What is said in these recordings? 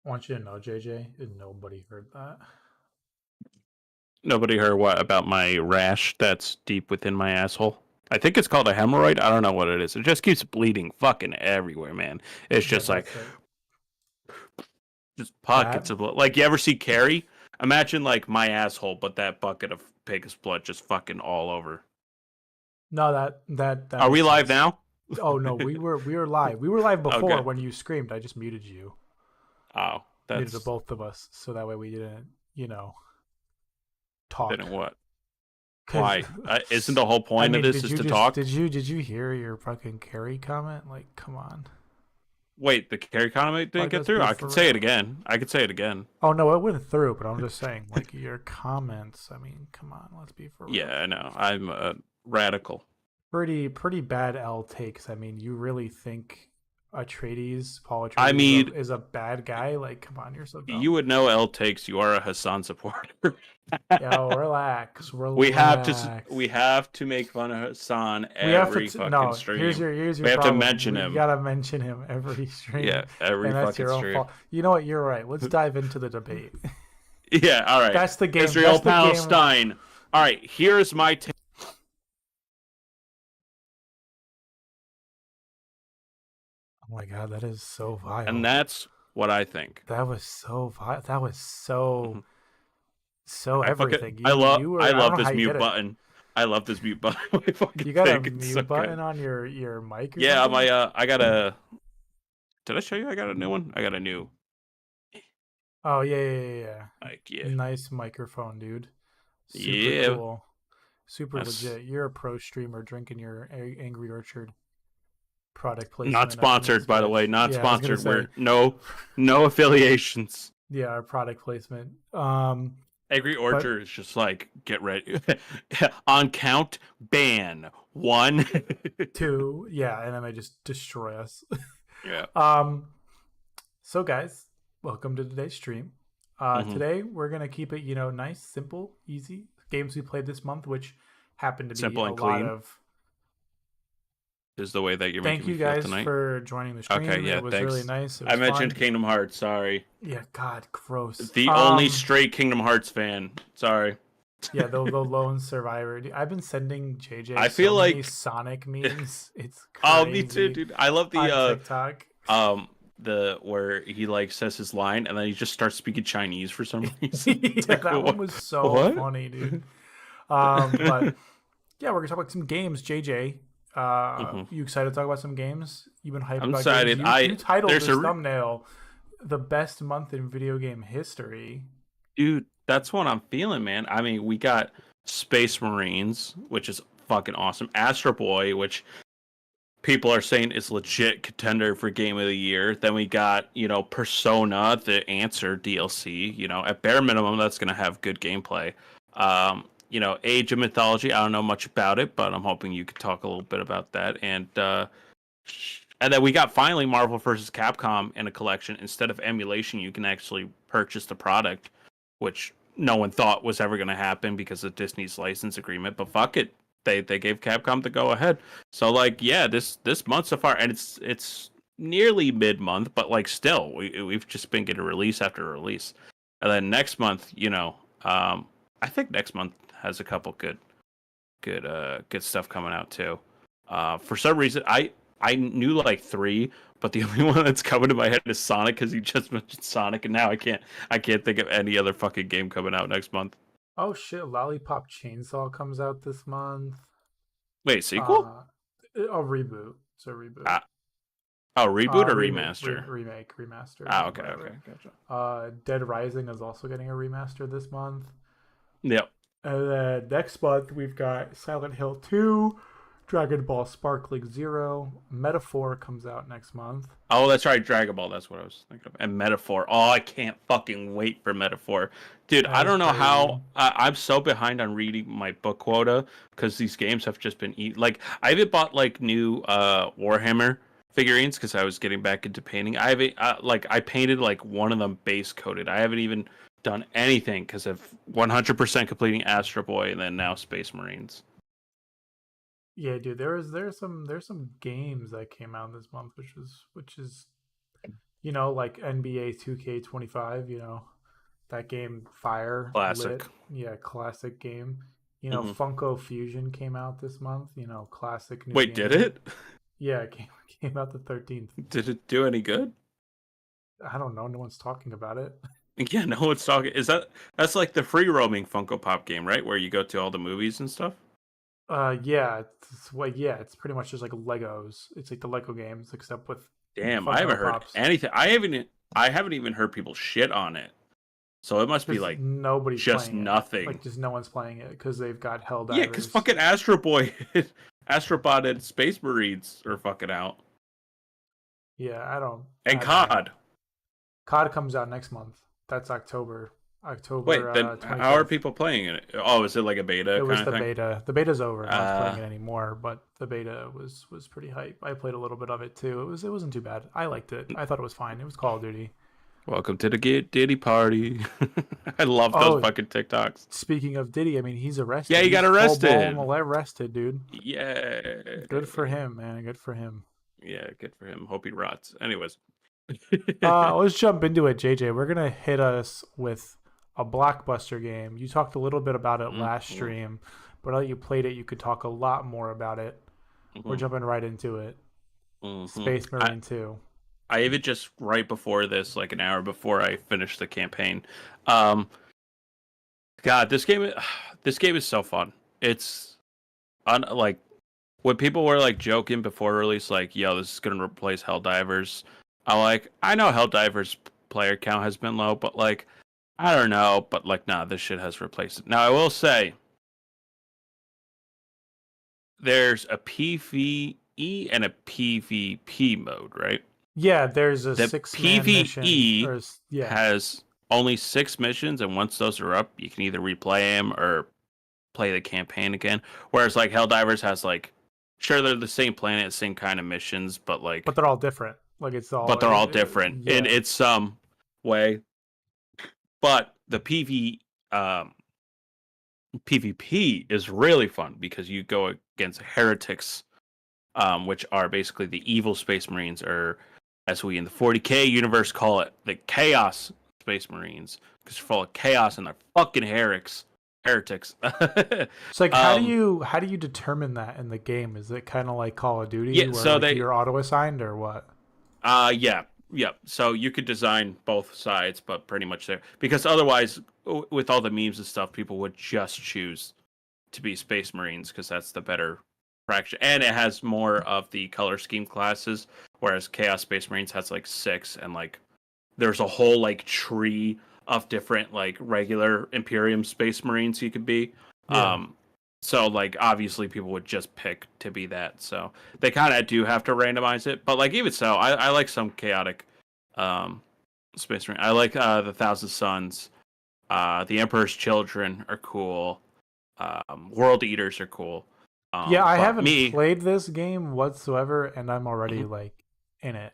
I want you to know, JJ, nobody heard that. Nobody heard what about my rash that's deep within my asshole? I think it's called a hemorrhoid. I don't know what it is. It just keeps bleeding fucking everywhere, man. It's Yeah, just like that's it. just That pockets of blood. Like you ever see Carrie? Imagine like my asshole, but that bucket of pig's blood just fucking all over. no, that Are we makes live sense. now? Oh no, we were live. We were live before Okay. when you screamed. I just muted you, Oh, muted the that's both of us, so that way we didn't, talk. didn't what? Cause Why? Isn't the whole I point of mean, this is to talk? did you hear your fucking Carrie comment? Like, come on, Wait, the Carrie comment didn't like get let's through. be I for can say it real. again. I could say it again. Oh no, it went through, but I'm just saying, like your comments. I mean, come on, let's be for Yeah, real. I know. I'm a radical. Pretty bad L takes. I mean, you really think Paul I Atreides mean, is a bad guy? Like, come on, you're so you dumb. would know L takes. You are a Hassan supporter. Yo, relax, We relax. have to make fun of Hassan We have every to fucking no. stream. Here's We your have to problem. mention We him. gotta mention him every stream, Yeah, every and that's fucking your own stream. fault. You know what? You're right. Let's dive into the debate. Yeah, all right. That's the game. Israel That's the game. Palestine. All right, here's my take. Oh my god, that is so And vile. that's what I think. That was so vile. That was so Mhm. so I fucking everything. You I were. I don't love know how this you did mute it. button. I love this mute button. I fucking You got a think it's so mute good. button on your mic or Yeah, something? I got a. Did I show you? I got a new one. I got a new. Oh yeah. Like yeah, Nice microphone, dude. Super yeah. cool. Super That's legit. You're a pro streamer drinking your Angry Orchard product not placement up in this sponsored, by the way. bitch. Not Yeah, I was gonna sponsored. say, We're no affiliations. yeah, our product placement. Angry But Orchard is just like get ready on count ban one. two, yeah, and then they just destroy us. Yeah. um, so guys, welcome to today's stream. Hmm. Today we're gonna keep it, nice, simple, easy games we played this month, which happened to be Simple a and lot clean of. is the way that you're Thank making me you feel guys tonight. for joining the Okay, stream. yeah, It was really thanks. nice. It I was mentioned fun. Kingdom Hearts. Sorry, Yeah, God, gross. the only straight Kingdom Hearts fan. Sorry. Yeah, the lone survivor. Dude, I've been sending JJ I so feel many like Sonic memes. It's oh, me too, crazy dude. I love on TikTok. the where he like says his line and then he just starts speaking Chinese for some reason. It's Yeah, like that one was so what? funny, dude. But yeah, we're gonna talk about some games. JJ, Hmm. you excited to talk about some games? You've been hyped I'm about games. excited. You titled There's this a thumbnail "The Best Month in Video Game History." dude. That's what I'm feeling, man. I mean, we got Space Marines, which is fucking awesome. Astro Boy, which people are saying is legit contender for Game of the Year. Then we got Persona, the Answer DLC. At bare minimum, that's gonna have good gameplay. Age of Mythology. I don't know much about it, but I'm hoping you could talk a little bit about that. And then we got finally Marvel vs. Capcom in a collection. Instead of emulation, you can actually purchase the product, which no one thought was ever going to happen because of Disney's license agreement. But fuck it, they gave Capcom the go ahead. So like, yeah, this month so far, and it's nearly mid month, but like still, we've just been getting release after release. And then next month, I think next month has a couple good stuff coming out too. For some reason, I knew like three, but the only one that's coming to my head is Sonic because you just mentioned Sonic, and now I can't think of any other fucking game coming out next month. Oh shit! Lollipop Chainsaw comes out this month. Wait, sequel? Uh, a reboot. It's a reboot. Ah, oh, reboot or Remake, remaster? remaster, Ah, okay, okay, whatever. gotcha. Dead Rising is also getting a remaster this month. Yep. And then next month we've got Silent Hill 2, Dragon Ball Sparkling Zero, Metaphor comes out next month. Oh, that's right, Dragon Ball. That's what I was thinking of. And Metaphor. Oh, I can't fucking wait for Metaphor, dude. That I is don't know crazy. how I'm so behind on reading my book quota because these games have just been like I haven't bought like new Warhammer figurines because I was getting back into painting. I haven't like I painted like one of them base coated. I haven't even done anything because of 100% completing Astro Boy and then now Space Marines. Yeah, dude, there's some games that came out this month, which is Like NBA 2K25, that game Fire Classic. Lit. Yeah, classic game. Hmm. Funko Fusion came out this month. Classic new Wait, did game. it? Yeah, it came out the 13th. Did it do any good? I don't know. No one's talking about it. Yeah, no one's talking. That's like the free roaming Funko Pop game, right? Where you go to all the movies and stuff. Yeah, it's pretty much just like Legos. It's like the Lego games, except with Damn, I haven't Funko heard Pops. anything. I haven't even heard people shit on it. So it must be Just like nobody's just playing it. nothing. Like, just no one's playing it because they've got Yeah, because Helldivers. fucking Astro Boy, Astrobot, and Space Marines are fucking out, Yeah, and I don't know. COD. COD comes out next month. That's October. Wait, then how are 25th. people playing it? Oh, is it like a It beta was kind of the thing? beta. The beta's over. No one's playing Uh, it anymore, but the beta was pretty hype. I played a little bit of it too. It wasn't too bad. I liked it. I thought it was fine. It was Call of Duty. welcome to the Get Diddy party. I love those Oh, fucking TikToks. speaking of Diddy, I mean, he's Yeah, arrested. he got He's full blown arrested. arrested, dude. Yeah, Good for him, man. Good for him. yeah, good for him. Hope he rots. Anyways. Let's jump into it, JJ. We're gonna hit us with a blockbuster game. You talked a little bit about it last Mhm, stream, but now that you played it, you could talk a lot more about it. We're mhm, jumping right into it. mhm. Space Marine 2. I even just right before this, like an hour before I finished the campaign. Um, God, this game is so fun. It's like when people were like joking before release, like, "Yo, this is gonna replace Helldivers." I know Helldivers player count has been low, but like, I don't know, but like, nah, this shit has replaced it. Now, I will say, there's a PvE and a PvP mode, right? Yeah, there's a The 6-man mission, PvE yeah, has only 6 missions, and once those are up, you can either replay them or play the campaign again. Whereas like Helldivers has like, sure they're the same planet, same kind of missions, but but like, they're all different. Like it's all, but they're all different in yeah, its some way. But the PvP is really fun because you go against heretics, which are basically the evil Space Marines, or as we in the 40K universe call it, the Chaos Space Marines, because they're full of chaos and they're fucking heretics. So like, um, how do you determine that in the game? Is it kind of like Call of Duty yeah, where so like they, you're auto assigned or what? yeah, yeah. So you could design both sides, but pretty much there, because otherwise, with all the memes and stuff, people would just choose to be Space Marines because that's the better fraction, and it has more of the color scheme classes, whereas Chaos Space Marines has like 6, and like there's a whole like tree of different like regular Imperium Space Marines you could be. Yeah, Um, so like obviously people would just pick to be that. So they kind of do have to randomize it, but like even so, I like some chaotic um, Space Marine. I like the Thousand Suns. The Emperor's Children are cool. World Eaters are cool. yeah. I But haven't me, played this game whatsoever, and I'm already mhm, like in it.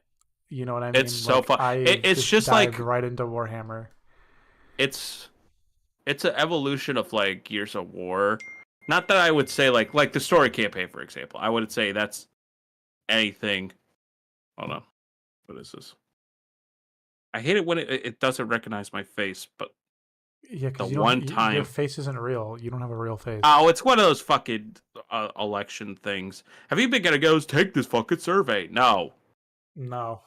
You know what I it's mean? so Like fun. I've It's just just dived like right into Warhammer. it's it's an evolution of like Gears of War. Not that I would say like the story campaign, for example. I would say that's anything. Hold on, what is this? I hate it when it doesn't recognize my face, but Yeah, the because one your time, face isn't real. You don't have a real face. oh, it's one of those fucking election things. Have you been gonna go take this fucking survey? No, No,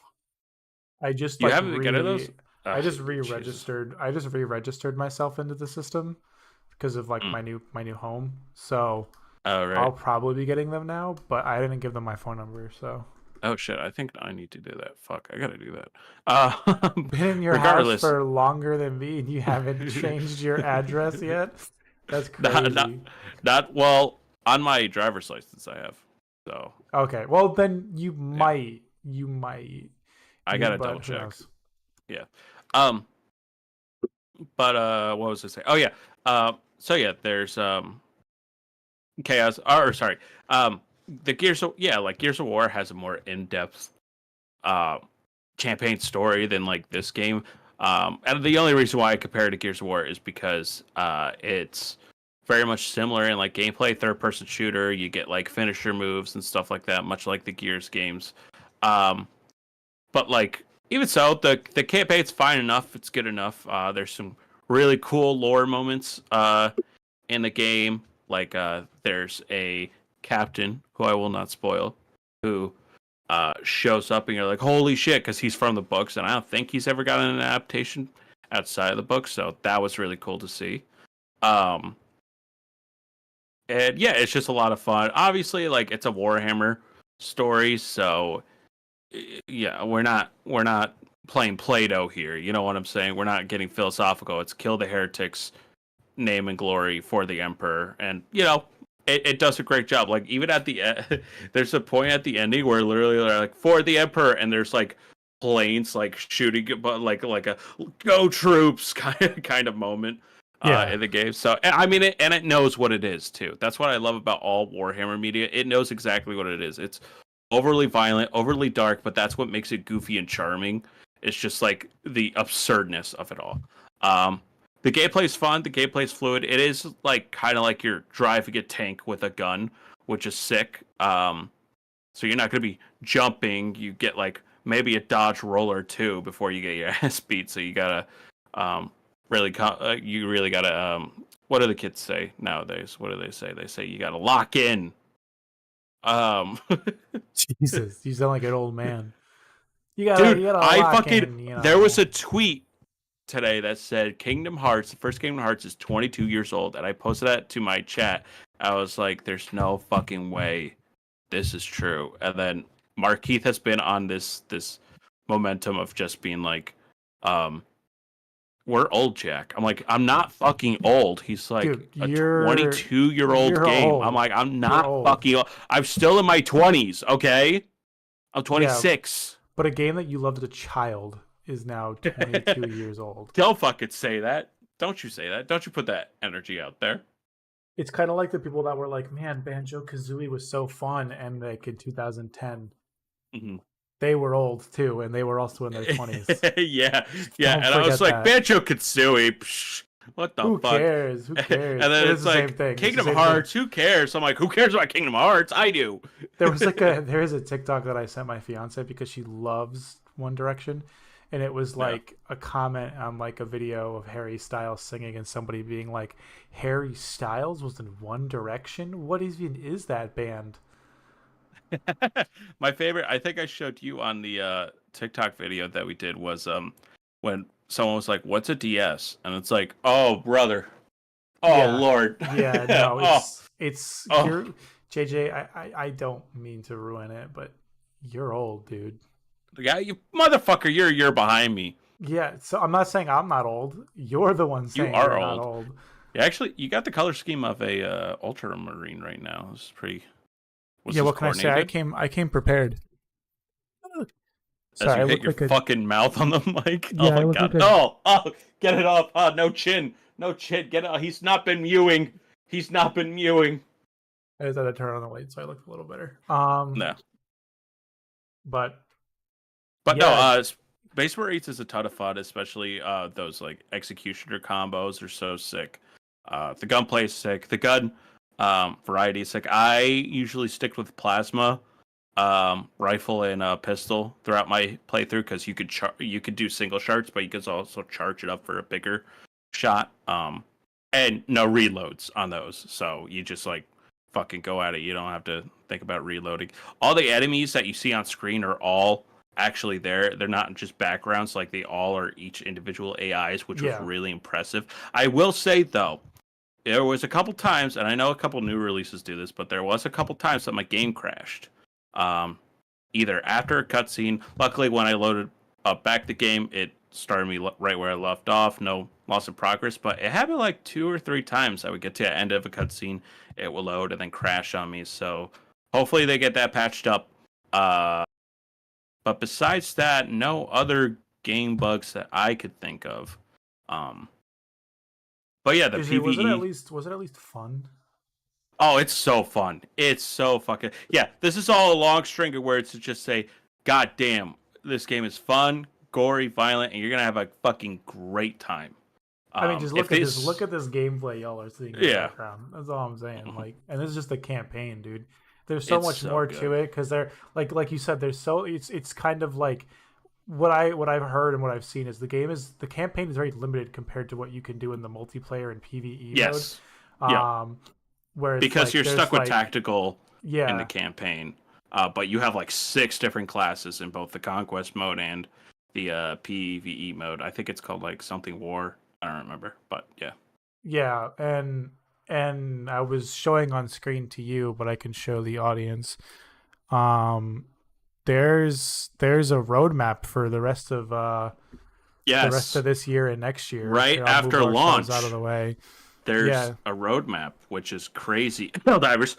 I just you like haven't been getting those. I Ugh, just Jesus. re-registered. I just re-registered myself into the system because of like Mm. my new home. So Oh I'll right. probably be getting them now, but I didn't give them my phone number. So Oh shit. I think I need to do that. Fuck. I gotta do that. Uh, been in your house regardless, for longer than me, and you haven't changed your address yet. That's not not crazy. not well on my driver's license. I have. So Okay, well then yeah, you might, I gotta double but who check. knows? Yeah. Um. But what was I say? Oh yeah. So yeah, there's chaos. Or sorry. Um. The Gears of War has a more in depth uh campaign story than like this game. And the only reason why I compare it to Gears of War is because it's very much similar in like gameplay, third person shooter. You get like finisher moves and stuff like that, much like the Gears games. Um, but like even so, the campaign's fine enough. It's good enough. There's some really cool lore moments in the game. Like there's a captain who I will not spoil, who shows up and you're like, holy shit, because he's from the books, and I don't think he's ever gotten an adaptation outside of the books, so that was really cool to see. Um, and yeah, it's just a lot of fun. Obviously, like it's a Warhammer story, so yeah, we're not playing Play-Doh here. You know what I'm saying? We're not getting philosophical. It's kill the heretics, name and glory for the emperor, and it does a great job. Like even at the end, there's a point at the ending where literally they're like for the emperor, and there's like planes like shooting, but like a go troops kind of moment in the game. So I mean, it knows what it is too. That's what I love about all Warhammer media. It knows exactly what it is. It's overly violent, overly dark, but that's what makes it goofy and charming. It's just like the absurdness of it all. The gameplay's fun. The gameplay's fluid. It is like kind of like you're driving a tank with a gun, which is sick. So you're not going to be jumping. You get like maybe a dodge roll or two before you get your ass beat. So you gotta you really gotta. What do the kids say nowadays? What do they say? They say you gotta lock in. Jesus, you sound like an old man. Dude, you gotta I lock fucking in, there was a tweet today that said Kingdom Hearts, the first Kingdom Hearts is 22 years old, and I posted that to my chat. I was like, "There's no fucking way this is true." And then Mark Keith has been on this momentum of just being like, "We're old, Jack." I'm like, "I'm not fucking old." He's like, dude, "A 22-year-old you're game." old. I'm like, "I'm You're not old. fucking old. I'm still in my 20s, okay? I'm Yeah, 26." but a game that you loved as a child is now 22 years old. Don't fucking say that. Don't you say that. Don't you put that energy out there. It's kind of like the people that were like, "Man, Banjo Kazooie was so fun," and like in 2010, Mm-hmm. they were old too, and they were also in their 20s. yeah. Don't And I was forget like, that. Banjo Kazooie, psh, what the Who fuck? cares? Who cares? And then It is it's the same like thing. Kingdom Hearts, who cares? I'm like, who cares about Kingdom Hearts? I do. There is a TikTok that I sent my fiance because she loves One Direction, and it was Yeah. like a comment on like a video of Harry Styles singing and somebody being like, "Harry Styles was in One Direction? What even is that band?" My favorite, I think I showed you on the TikTok video that we did was when someone was like, "What's a DS?" And it's like, "Oh, brother. Oh, Yeah. Lord." Yeah, no, oh, it's oh. you're JJ, I don't mean to ruin it, but you're old, dude. Yeah, you motherfucker, you're behind me. Yeah, so I'm not saying I'm not old. You're the one You saying are you're not old. old. Yeah, actually, you got the color scheme of a ultramarine right now. This is pretty. Was Yeah, this what can I say? coordinated? I came prepared. As Sorry, I you hit look your like a fucking mouth on the mic. Oh yeah, I my look god. like a Oh, get it up. Oh, no chin. No chin. Get it. He's not been mewing. He's not been mewing. I just had to turn on the light so I looked a little better. No. But But no, yeah, Space Marines is a ton of fun, especially those like executioner combos are so sick. The gunplay is sick. The gun variety is sick. I usually stick with plasma, rifle and pistol throughout my playthrough because you could do single shots, but you could also charge it up for a bigger shot. And no reloads on those, so you just like fucking go at it. You don't have to think about reloading. All the enemies that you see on screen are all actually there. They're not just backgrounds, like they all are each individual AIs, which was yeah. really impressive. I will say though, there was a couple times, and I know a couple new releases do this, but there was a couple times that my game crashed. Either after a cutscene. Luckily, when I loaded up back the game, it started me right where I left off. No loss of progress, but it happened like 2 or 3 times. I would get to the end of a cutscene, it will load and then crash on me. So hopefully they get that patched up. But besides that, no other game bugs that I could think of. But yeah, the Is it PvE. was it at least fun? Oh, it's so fun. It's so fucking yeah. This is all a long string of words to just say, God damn, this game is fun, gory, violent, and you're gonna have a fucking great time. I mean, just If look at this gameplay y'all are seeing in the yeah, background. That's all I'm saying. Like, and this is just the campaign, dude. There's so it's much so more good. to it because they're like you said, there's so it's kind of like what I've heard and what I've seen is the campaign is very limited compared to what you can do in the multiplayer and PvE mode. Yes. Yep. Um, where it's Because like you're stuck there's with like tactical in the yeah campaign, but you have like 6 different classes in both the conquest mode and the PvE mode. I think it's called like something war. I don't remember, but yeah. yeah and I was showing on screen to you, but I can show the audience. Um, there's a roadmap for the rest of Yes. this year and next year. Right Here, I'll move after ourselves out of launch, the way. there's Yeah. a roadmap, which is crazy. No divers.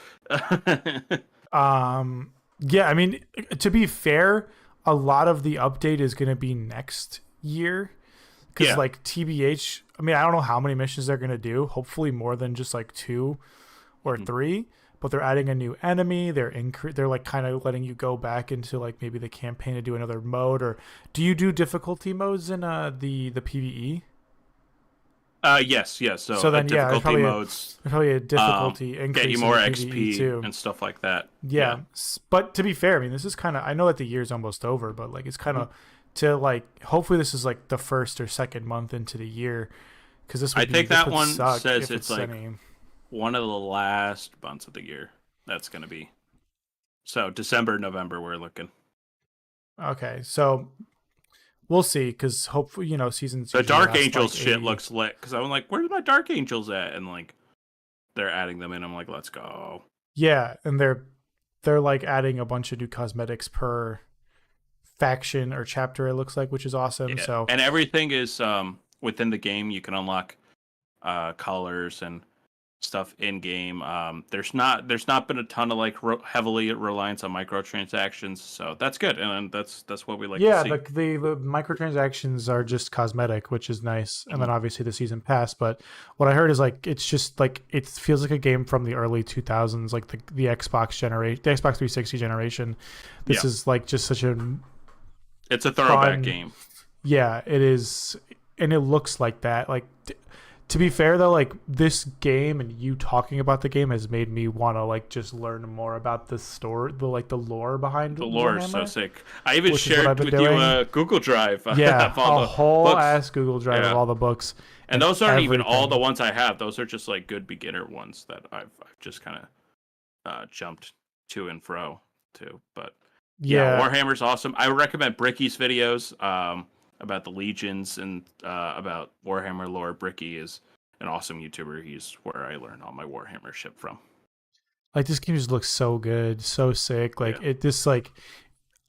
Um, yeah, I mean, to be fair, a lot of the update is going to be next year because, Yeah. like, TBH, I mean, I don't know how many missions they're going to do. Hopefully, more than just like 2 or Mhm. 3. But they're adding a new enemy. They're like kind of letting you go back into like maybe the campaign to do another mode. Or do you do difficulty modes in the PVE? Yes, yes. So So then, yeah, difficulty modes there's probably a um, difficulty get you increase in more the PVE XP too. and stuff like that. Yeah. Yeah, but to be fair, I mean, this is kind of. I know that the year's almost over, but like, it's kind Mhm. of to like. Hopefully, this is like the first or second month into the year, because I think this that would one suck says if it's it's like any. one of the last months of the year. That's gonna be so December, November. We're looking. Okay, so we'll see, because hopefully, seasons The usually Dark last like Angels shit 80. looks lit because I'm like, where's my Dark Angels at? And like they're adding them in. I'm like, let's go. Yeah, and they're like adding a bunch of new cosmetics per faction or chapter. It looks like, which is awesome. Yeah, So and everything is within the game. You can unlock colors and stuff in game. There's not been a ton of like heavily reliance on microtransactions, so that's good, and that's what we like to yeah, see. the microtransactions are just cosmetic, which is nice, and Mhm. then obviously the season pass. But what I heard is like it's just like it feels like a game from the early 2000s, like the Xbox generation, the Xbox 360 generation. This Yeah, is like just such a it's a throwback fun, game. yeah, it is, and it looks like that. Like to be fair though, like this game and you talking about the game has made me want to like just learn more about the story, the lore behind The lore is so Warhammer, sick. I even which is what I've shared been with you doing. a Google Drive Yeah, of all a the whole books. ass Google Drive of Yeah, all the books and and those aren't even all the everything. ones I have. Those are just like good beginner ones that I've just kind of jumped to and fro to. But yeah, Yeah, Warhammer's awesome. I would recommend Bricky's videos about the legions and about Warhammer lore. Bricky is an awesome YouTuber. He's where I learned all my Warhammer shit from. like this game just looks so good, so sick. Like Yeah. it just like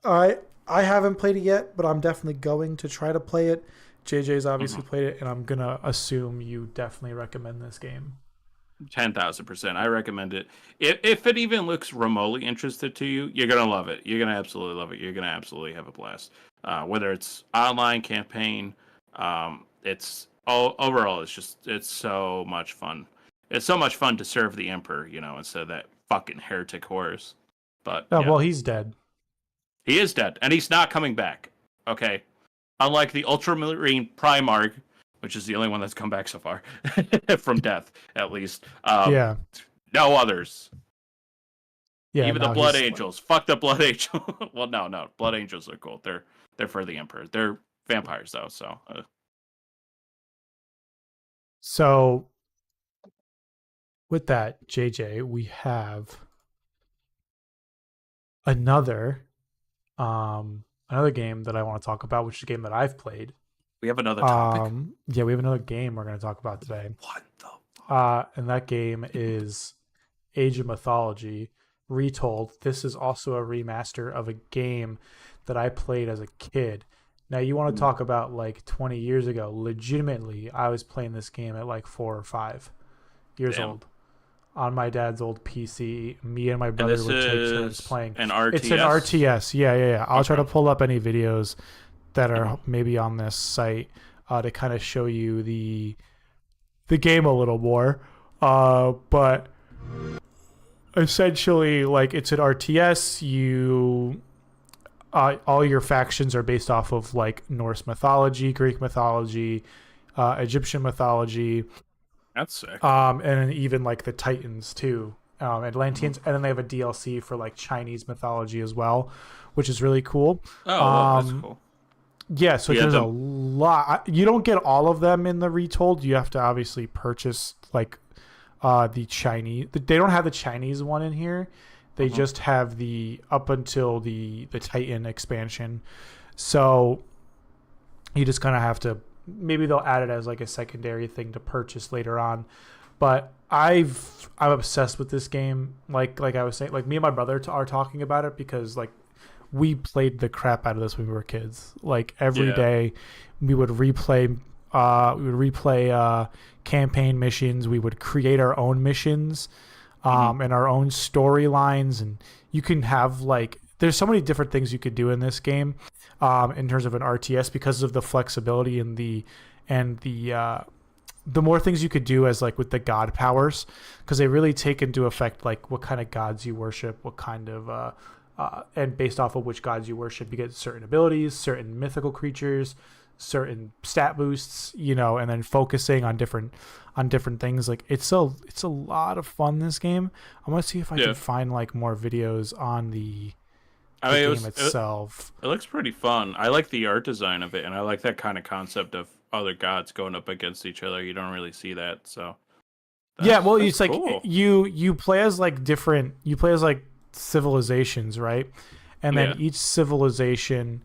I I haven't played it yet, but I'm definitely going to try to play it. JJ's hmm obviously played it, and I'm gonna assume you definitely recommend this game. 10,000%. I recommend it. If it even looks remotely interested to you, you're gonna love it. You're gonna absolutely love it. You're gonna absolutely have a blast. Whether it's online campaign, it's all overall. It's so much fun. It's so much fun to serve the emperor, instead of that fucking heretic horse. But Oh yeah, well, he's dead. he is dead, and he's not coming back. Okay, unlike the Ultramarine Primarch, which is the only one that's come back so far from death, at least. Yeah, No others. yeah. Even the Now Blood he's Angels. Fuck the Blood Angel. Well, no. Blood Angels are cool. They're for the Emperor. They're vampires though, so so. With that, JJ, we have another another game that I want to talk about, which is a game that I've played. we have another topic. Yeah, we have another game we're going to talk about today. What the And that game is Age of Mythology Retold. This is also a remaster of a game that I played as a kid. Now, you want to talk about like 20 years ago. Legitimately, I was playing this game at like 4 or 5 years damn? old on my dad's old PC. Me and my And brother this would take turns is playing. an RTS. It's an RTS. Yeah. I'll try to Okay. pull up any videos that are Mhm. maybe on this site to kind of show you the game a little more. But essentially, like it's an RTS. All your factions are based off of like Norse mythology, Greek mythology, Egyptian mythology, That's sick. and then even like the Titans too, Atlanteans, and then they have a DLC for like Chinese mythology as well, which is really cool. Oh, well, that's Um, cool. Yeah, so You have there's a them. lot. You don't get all of them in the retold. You have to obviously purchase like the Chinese. They don't have the Chinese one in here. They Uh-huh. just have the up until the Titan expansion. So you just kind of have to, maybe they'll add it as like a secondary thing to purchase later on. But I'm obsessed with this game. Like I was saying, like me and my brother are talking about it because like we played the crap out of this when we were kids. Like every Yeah. day, we would replay. Campaign missions. We would create our own missions, Hmm. and our own storylines. And you can have like there's so many different things you could do in this game, in terms of an RTS because of the flexibility and the more things you could do as like with the god powers, because they really take into effect like what kind of gods you worship, what kind of and based off of which gods you worship, you get certain abilities, certain mythical creatures, certain stat boosts, and then focusing on different things. Like it's a lot of fun, this game. I'm gonna see if I can Yeah. find like more videos on I the mean, game it itself. looks pretty fun. I like the art design of it, and I like that kind of concept of other gods going up against each other. You don't really see that, so Yeah, well, that's it's like cool. you play as like different, you play as like civilizations, right? And then Yeah. each civilization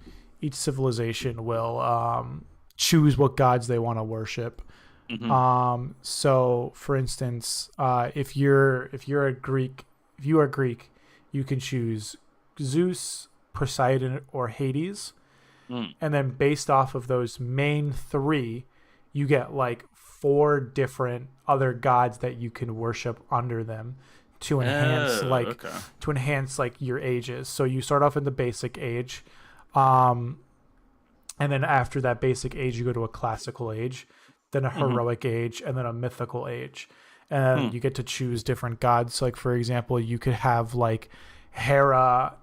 will choose what gods they want to worship. Hmm. So for instance, if you're a Greek, if you are Greek, you can choose Zeus, Poseidon, or Hades, Mm. and then based off of those main three, you get like four different other gods that you can worship under them to enhance Oh, like okay. your ages. So you start off in the basic age, um, and then after that basic age, you go to a classical age, then a Hmm. heroic age, and then a mythical age. And Hmm. you get to choose different gods. So like for example, you could have like Hera.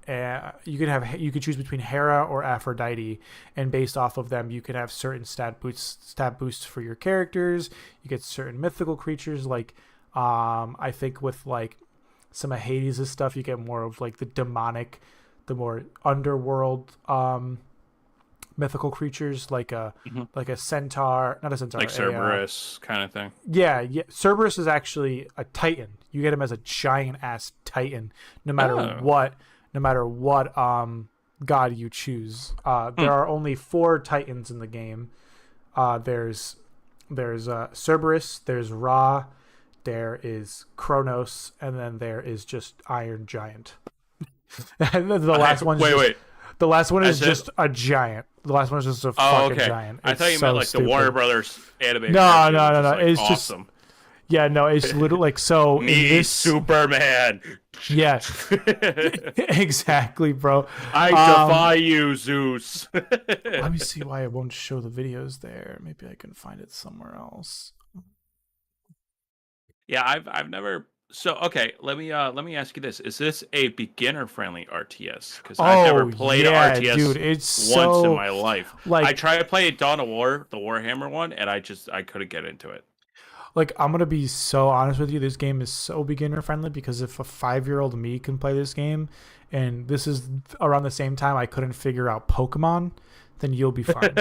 You could choose between Hera or Aphrodite, and based off of them, you can have certain stat boosts for your characters. You get certain mythical creatures like I think with like some of Hades' stuff, you get more of like the demonic, the more underworld mythical creatures Hmm. like a centaur, not a centaur, Like Cerberus kind of thing. yeah. Cerberus is actually a titan. You get him as a giant ass titan, no matter Oh. what, god you choose. Hmm. There are only four titans in the game. There's Cerberus, there's Ra, there is Kronos, and then there is just Iron Giant. the last one's Wait, just wait. the last one I is said, just a giant. The last one is just a oh, fucking okay. giant. I It's thought you meant so like the Warner stupid. Brothers animated No, cartoon, no, which no, is no. like It's just awesome. yeah, no. It's literally like so in Me, this. Superman. Yeah, exactly, bro. I Um, defy you, Zeus. let me see why it won't show the videos there. Maybe I can find it somewhere else. Yeah, I've never. So okay, let me ask you this: is this a beginner friendly RTS? Because I've never Oh played yeah, dude. RTS It's once in so my life. I like tried to play Dawn of War, the Warhammer one, and I couldn't get into it. I'm gonna be so honest with you. This game is so beginner friendly because if a 5-year-old me can play this game, and this is around the same time I couldn't figure out Pokemon, then you'll be fine.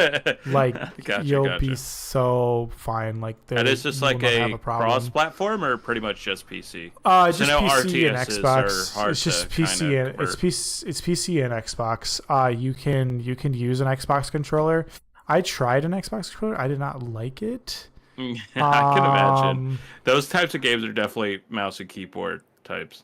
Like Gotcha, you'll be gotcha. so fine. Like And there, is this you will like not have a a cross problem. platform or pretty much just PC? So Just now PC and RTSs are Xbox. hard It's to just kind PC of and convert. it's PC and Xbox. You can use an Xbox controller. I tried an Xbox controller. I did not like it. I can imagine. Um, Those types of games are definitely mouse and keyboard types.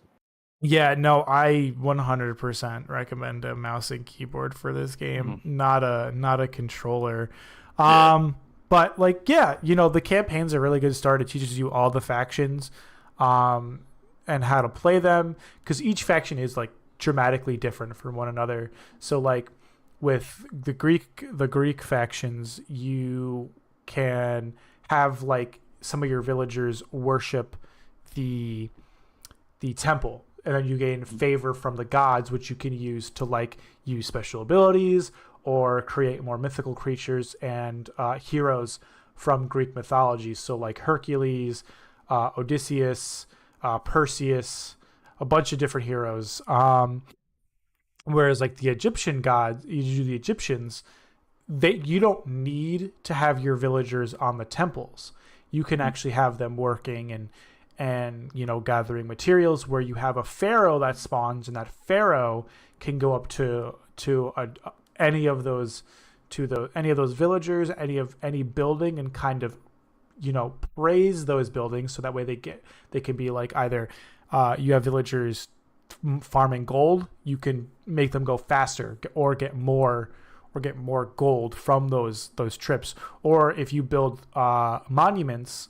yeah, no, I 100% recommend a mouse and keyboard for this game, Hmm. not a controller. Yeah. But like, yeah, the campaign's a really good start. It teaches you all the factions, um, and how to play them because each faction is like dramatically different from one another. So like with the Greek factions, you can have like some of your villagers worship the temple, and then you gain favor from the gods, which you can use to like use special abilities or create more mythical creatures and heroes from Greek mythology. So like Hercules, Odysseus, Perseus, a bunch of different heroes. Whereas like the Egyptian gods, you do the Egyptians, you don't need to have your villagers on the temples. You can actually have them working and gathering materials, where you have a pharaoh that spawns, and that pharaoh can go up to any of those villagers, any building, and kind of praise those buildings, so that way they can be like, either you have villagers farming gold, you can make them go faster or get more gold from those trips. Or if you build monuments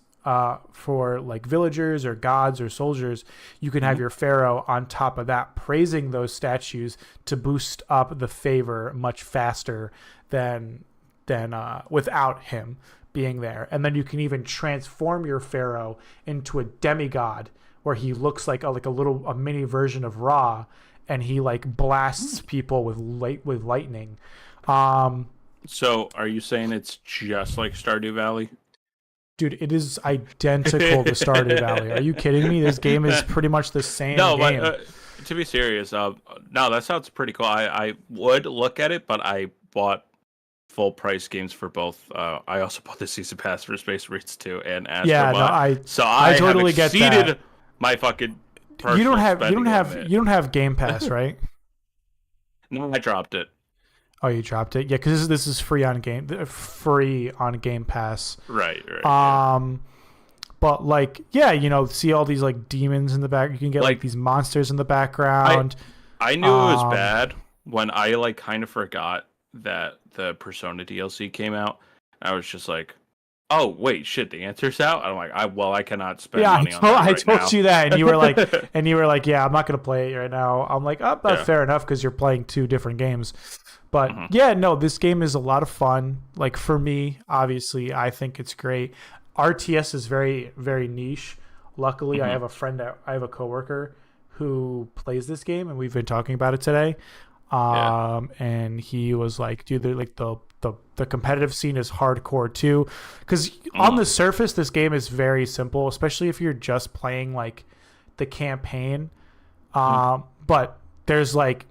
for like villagers or gods or soldiers, you can have your pharaoh on top of that praising those statues to boost up the favor much faster than without him being there. And then you can even transform your pharaoh into a demigod, where he looks like a mini version of Ra, and he like blasts people with lightning. So are you saying it's just like Stardew Valley? Dude, it is identical to Stardew Valley. Are you kidding me? This game is pretty much the same game. But to be serious, no, that sounds pretty cool. I would look at it, but I bought full price games for both. I also bought the season pass for Space Marines 2 and Astro Bot. So I totally have get that. My fucking you don't have Game Pass, right? No, I dropped it. Oh, you dropped it? Yeah, because this is free on Game Pass. Right. But like, yeah, see all these like demons in the back. You can get like these monsters in the background. I knew it was bad when I like kind of forgot that the Persona DLC came out. I was just like, oh wait, shit, the answer's out. I'm like, I cannot spend money on that I told now. you that, and you were like, yeah, I'm not gonna play it right now. I'm like, oh, that's fair enough, because you're playing two different games. But yeah, no, this game is a lot of fun. Like for me, obviously, I think it's great. RTS is very, very niche. Luckily, I have a coworker who plays this game, and we've been talking about it today. And he was like, dude, the competitive scene is hardcore too, because on the surface this game is very simple, especially if you're just playing like the campaign, but there's like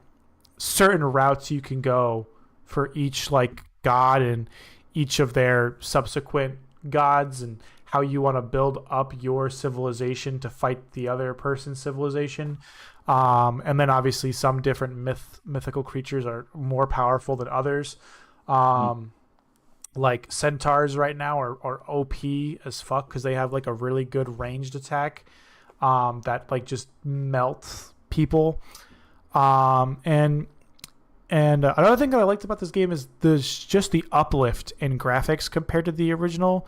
certain routes you can go for each like god and each of their subsequent gods, and how you want to build up your civilization to fight the other person's civilization. And then obviously some different mythical creatures are more powerful than others. Like centaurs right now are OP as fuck, because they have like a really good ranged attack that like just melts people. And another thing that I liked about this game is just the uplift in graphics compared to the original.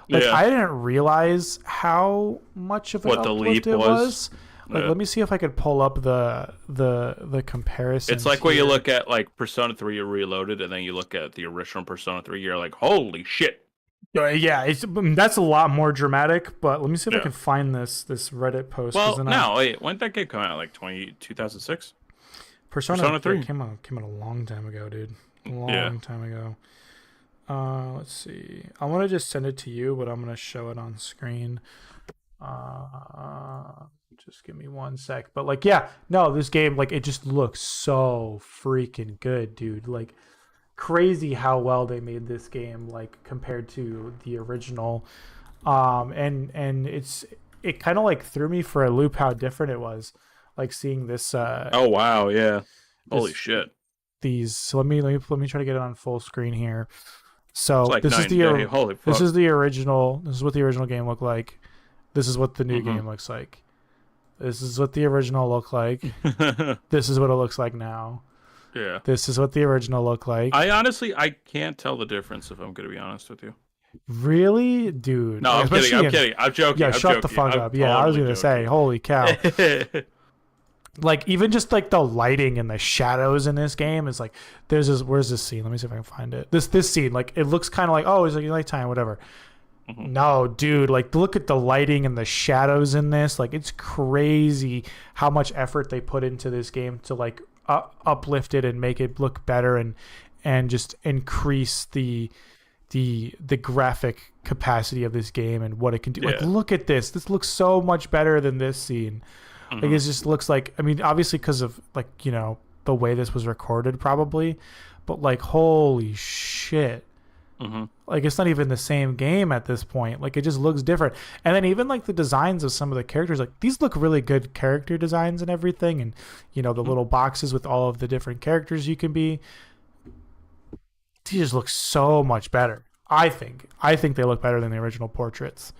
Like I didn't realize how much of an uplift it was. Like, let me see if I could pull up the comparison. It's like when you look at like Persona 3 Reloaded, and then you look at the original Persona 3, you're like, holy shit. Yeah, that's a lot more dramatic. But let me see if I can find this Reddit post. Well, no, wait, when did that game come out? Like 2006? Persona 3 came out a long time ago, dude. Long time ago. Let's see. I want to just send it to you, but I'm gonna show it on screen. Just give me one sec. But like, yeah, no, this game, like, it just looks so freaking good, dude. Like, crazy how well they made this game, like, compared to the original. And it kind of like threw me for a loop how different it was, like seeing this. Oh wow, yeah, holy shit. So let me try to get it on full screen here. So like this is this is the original. This is what the original game looked like. This is what the new game looks like. This is what the original looked like. This is what it looks like now. Yeah. This is what the original looked like. I can't tell the difference, if I'm going to be honest with you. Really? Dude. No, I'm kidding. I'm joking. Yeah, shut the fuck up. Yeah, I was going to say, holy cow. Like, even just like the lighting and the shadows in this game is like, where's this scene? Let me see if I can find it. This scene, like, it looks kind of like, oh, it's like nighttime, whatever. No, dude, like, look at the lighting and the shadows in this. Like, it's crazy how much effort they put into this game to like uplift it and make it look better and just increase the graphic capacity of this game and what it can do. Like, look at this. This looks so much better than this scene. Like, it just looks like, I mean, obviously because of like, the the way this was recorded probably, but like holy shit. Mm-hmm. Like it's not even the same game at this point. Like it just looks different. And then even like the designs of some of the characters, like these look really good character designs and everything. And you know, the little boxes with all of the different characters you can be. These just look so much better. I think. I think they look better than the original portraits,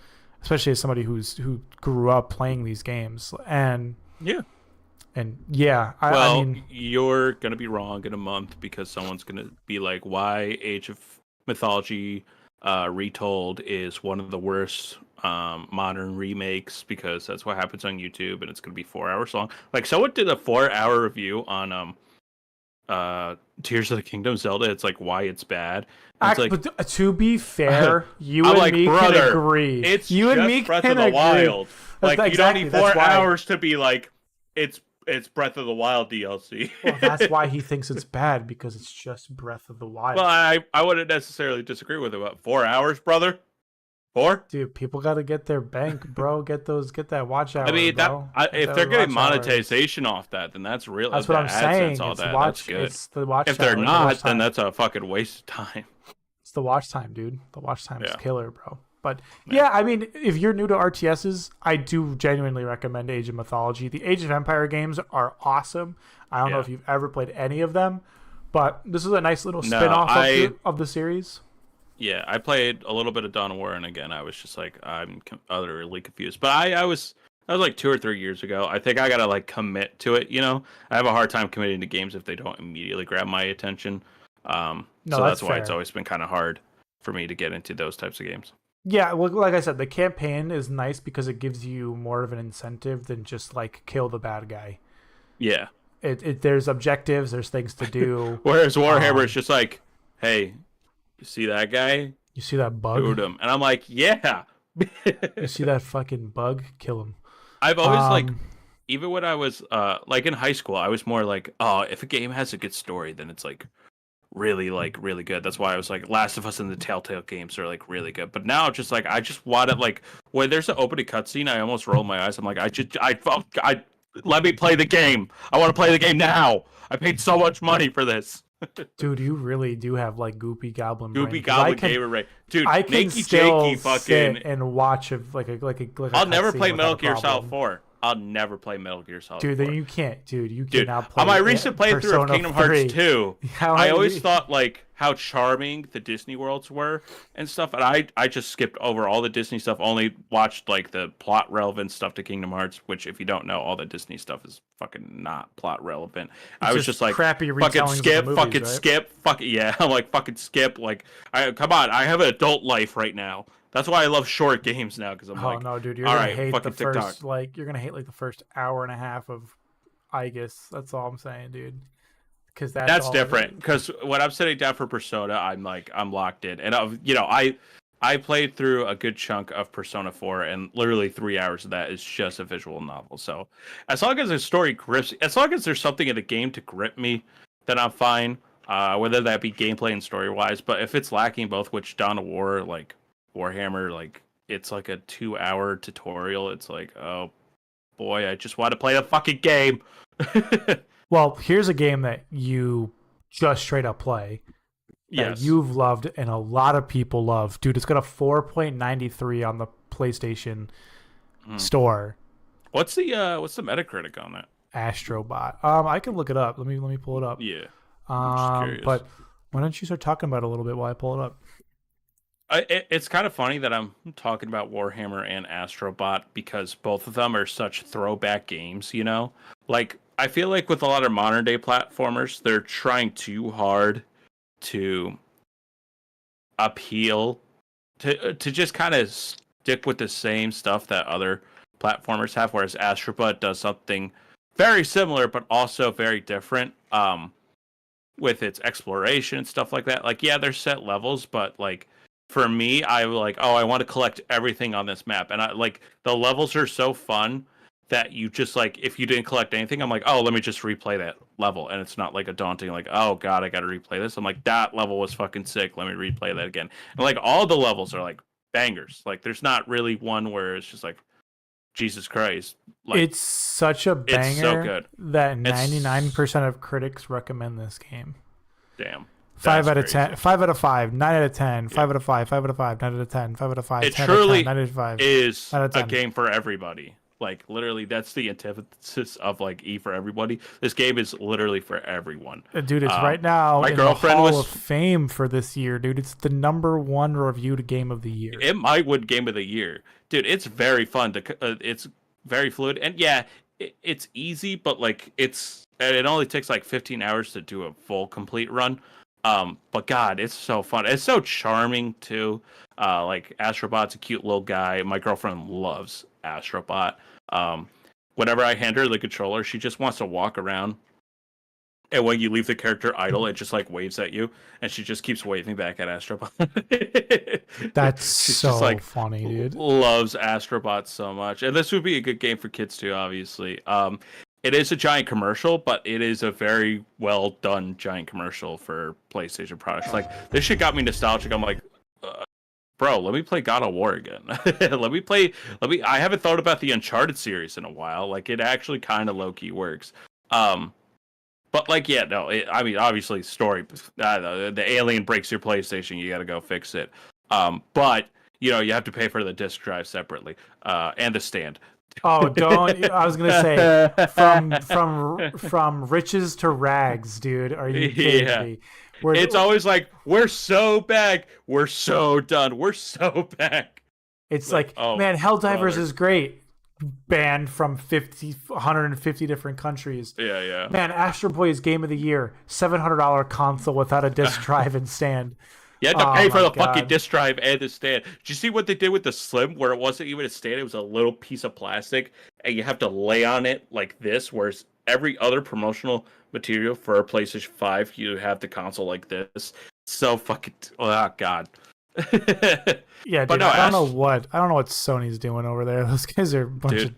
especially as somebody who grew up playing these games. And Yeah. I mean, you're gonna be wrong in a month because someone's gonna be like, "Why Age of Mythology Retold is one of the worst modern remakes?" Because that's what happens on YouTube, and it's gonna be 4 hours long. Like someone did a 4 hour review on Tears of the Kingdom Zelda. It's like why it's bad. And it's like, but to be fair, you I'm and like, me brother, can agree. it's you just and me Breath can of the agree. Wild. Like That's you don't exactly, need that's 4 why. hours to be like it's Breath of the Wild DLC. Well, that's why he thinks it's bad, because it's just Breath of the Wild. Well, I wouldn't necessarily disagree with it. But 4 hours, brother? 4? Dude, people got to get their bank, bro. Get that watch hour. I mean, bro. if they're getting monetization off that, then that's real. That's what I'm saying. All It's that, watch. that's good. It's the watch. If they're hour, not, the then that's a fucking waste of time. It's the watch time, dude. The watch time is Yeah. killer, bro. But yeah, I mean, if you're new to RTSs, I do genuinely recommend Age of Mythology. The Age of Empire games are awesome. I don't know if you've ever played any of them, but this is a nice little spin-off of the series. Yeah, I played a little bit of Dawn of War, and again, I was just like, I'm utterly confused. But that was like 2 or 3 years ago. I think I gotta like commit to it. You know, I have a hard time committing to games if they don't immediately grab my attention. So that's why it's always been kind of hard for me to get into those types of games. Yeah, well, like I said, the campaign is nice because it gives you more of an incentive than just like kill the bad guy. Yeah. There's objectives, there's things to do. Whereas Warhammer is just like, hey, you see that guy? You see that bug? Shoot him. And I'm like, yeah. You see that fucking bug? Kill him. I've always like, even when I was like in high school, I was more like, oh, if a game has a good story, then it's like really good. That's why I was like, Last of Us and the Telltale games are like really good. But now just like I just want to like when there's an opening cutscene, I almost roll my eyes. I'm like, I let me play the game. I want to play the game now. I paid so much money for this. Dude, you really do have like goopy goblin gamer brain. Dude, I can still Jakey fucking sit and watch like a I'll never play Metal Gear Solid 4. I'll never play Metal Gear Solid 4. Dude, then you can't. Dude, you cannot play. On my recent playthrough of Kingdom Hearts 2, I always thought like how charming the Disney worlds were and stuff, and I just skipped over all the Disney stuff, only watched like the plot relevant stuff to Kingdom Hearts, which if you don't know, all the Disney stuff is fucking not plot relevant. I was just like crappy fucking skip, movies, fucking right? skip, fucking yeah. I'm like fucking skip. Like come on, I have an adult life right now. That's why I love short games now, because I'm like, no, dude, you're gonna hate the TikTok. first you're gonna hate like the first hour and a half of Aegis. That's all I'm saying, dude. Because that's different. Because when I'm sitting down for Persona, I'm locked in, and I played through a good chunk of Persona 4, and literally 3 hours of that is just a visual novel. So as long as the story grips, as long as there's something in the game to grip me, then I'm fine. Whether that be gameplay and story wise, but if it's lacking both, which Dawn of War, like Warhammer, like it's like a 2-hour tutorial. It's like, oh boy, I just want to play the fucking game. Well, here's a game that you just straight up play. That you've loved and a lot of people love. Dude, it's got a 4.93 on the PlayStation Store. What's the Metacritic on that? Astrobot. I can look it up. Let me pull it up. Yeah. I'm just curious. But why don't you start talking about it a little bit while I pull it up? It's kind of funny that I'm talking about Warhammer and Astrobot because both of them are such throwback games, you know? Like, I feel like with a lot of modern day platformers, they're trying too hard to appeal to just kind of stick with the same stuff that other platformers have, whereas Astrobot does something very similar but also very different with its exploration and stuff like that. Like, yeah, there's set levels, but like for me, I like, oh, I want to collect everything on this map, and I like the levels are so fun that you just like, if you didn't collect anything, I'm like, oh, let me just replay that level, and it's not like a daunting like, oh god, I gotta replay this. I'm like, that level was fucking sick, let me replay that again. And like all the levels are like bangers. Like there's not really one where it's just like, Jesus Christ, like It's such a it's so banger good. that It's 99% of critics recommend this game. damn, 5 that's out of 10, crazy. 5 out of 5, 9 out of 10, Yeah, 5 out of 5, 5 out of 5, 9 out of 10, 5 out of 5, it 10 out of 10, 9 truly out of 5, is 9 out of a 10. game for everybody. Like literally, that's the antithesis of like E for everybody. This game is literally for everyone. Dude, it's Um, right now my in the girlfriend Hall of was Fame for this year, dude. It's the #1 reviewed game of the year. it might win game of the year, dude. It's very fun to. It's very fluid, and yeah, it's easy, but like it only takes like 15 hours to do a full complete run. But God, it's so fun. It's so charming too. Like Astrobot's a cute little guy. My girlfriend loves Astrobot. Um, whenever I hand her the controller, she just wants to walk around. And when you leave the character idle, it just like waves at you, and she just keeps waving back at Astrobot. That's She's just so like funny, dude. loves Astrobot so much, and this would be a good game for kids too. Obviously, it is a giant commercial, but it is a very well done giant commercial for PlayStation products. Like this shit got me nostalgic. I'm like, bro, let me play God of War again. let me play. Let me. I haven't thought about the Uncharted series in a while. Like it actually kind of low key works. But like, yeah, no. I mean, obviously, story. The alien breaks your PlayStation. You got to go fix it. But you have to pay for the disc drive separately, and the stand. Oh, don't! I was gonna say from riches to rags, dude. Are you kidding Yeah, me? it's always like we're so back, we're so done, we're so back. It's Like, like, oh, man, Helldivers brother. is great. Banned from 150 different countries. Yeah, Man, Astro Boy is game of the year. $700 console without a disc yeah. drive and stand. You had to Oh pay for my the fucking god. disc drive and the stand. Did you see what they did with the Slim, where it wasn't even a stand? It was a little piece of plastic, and you have to lay on it like this. Whereas every other promotional material for a PlayStation 5, you have the console like this. So fucking. Oh, God. Yeah, But dude, no, I don't know what Sony's doing over there. Those guys are a bunch dude. of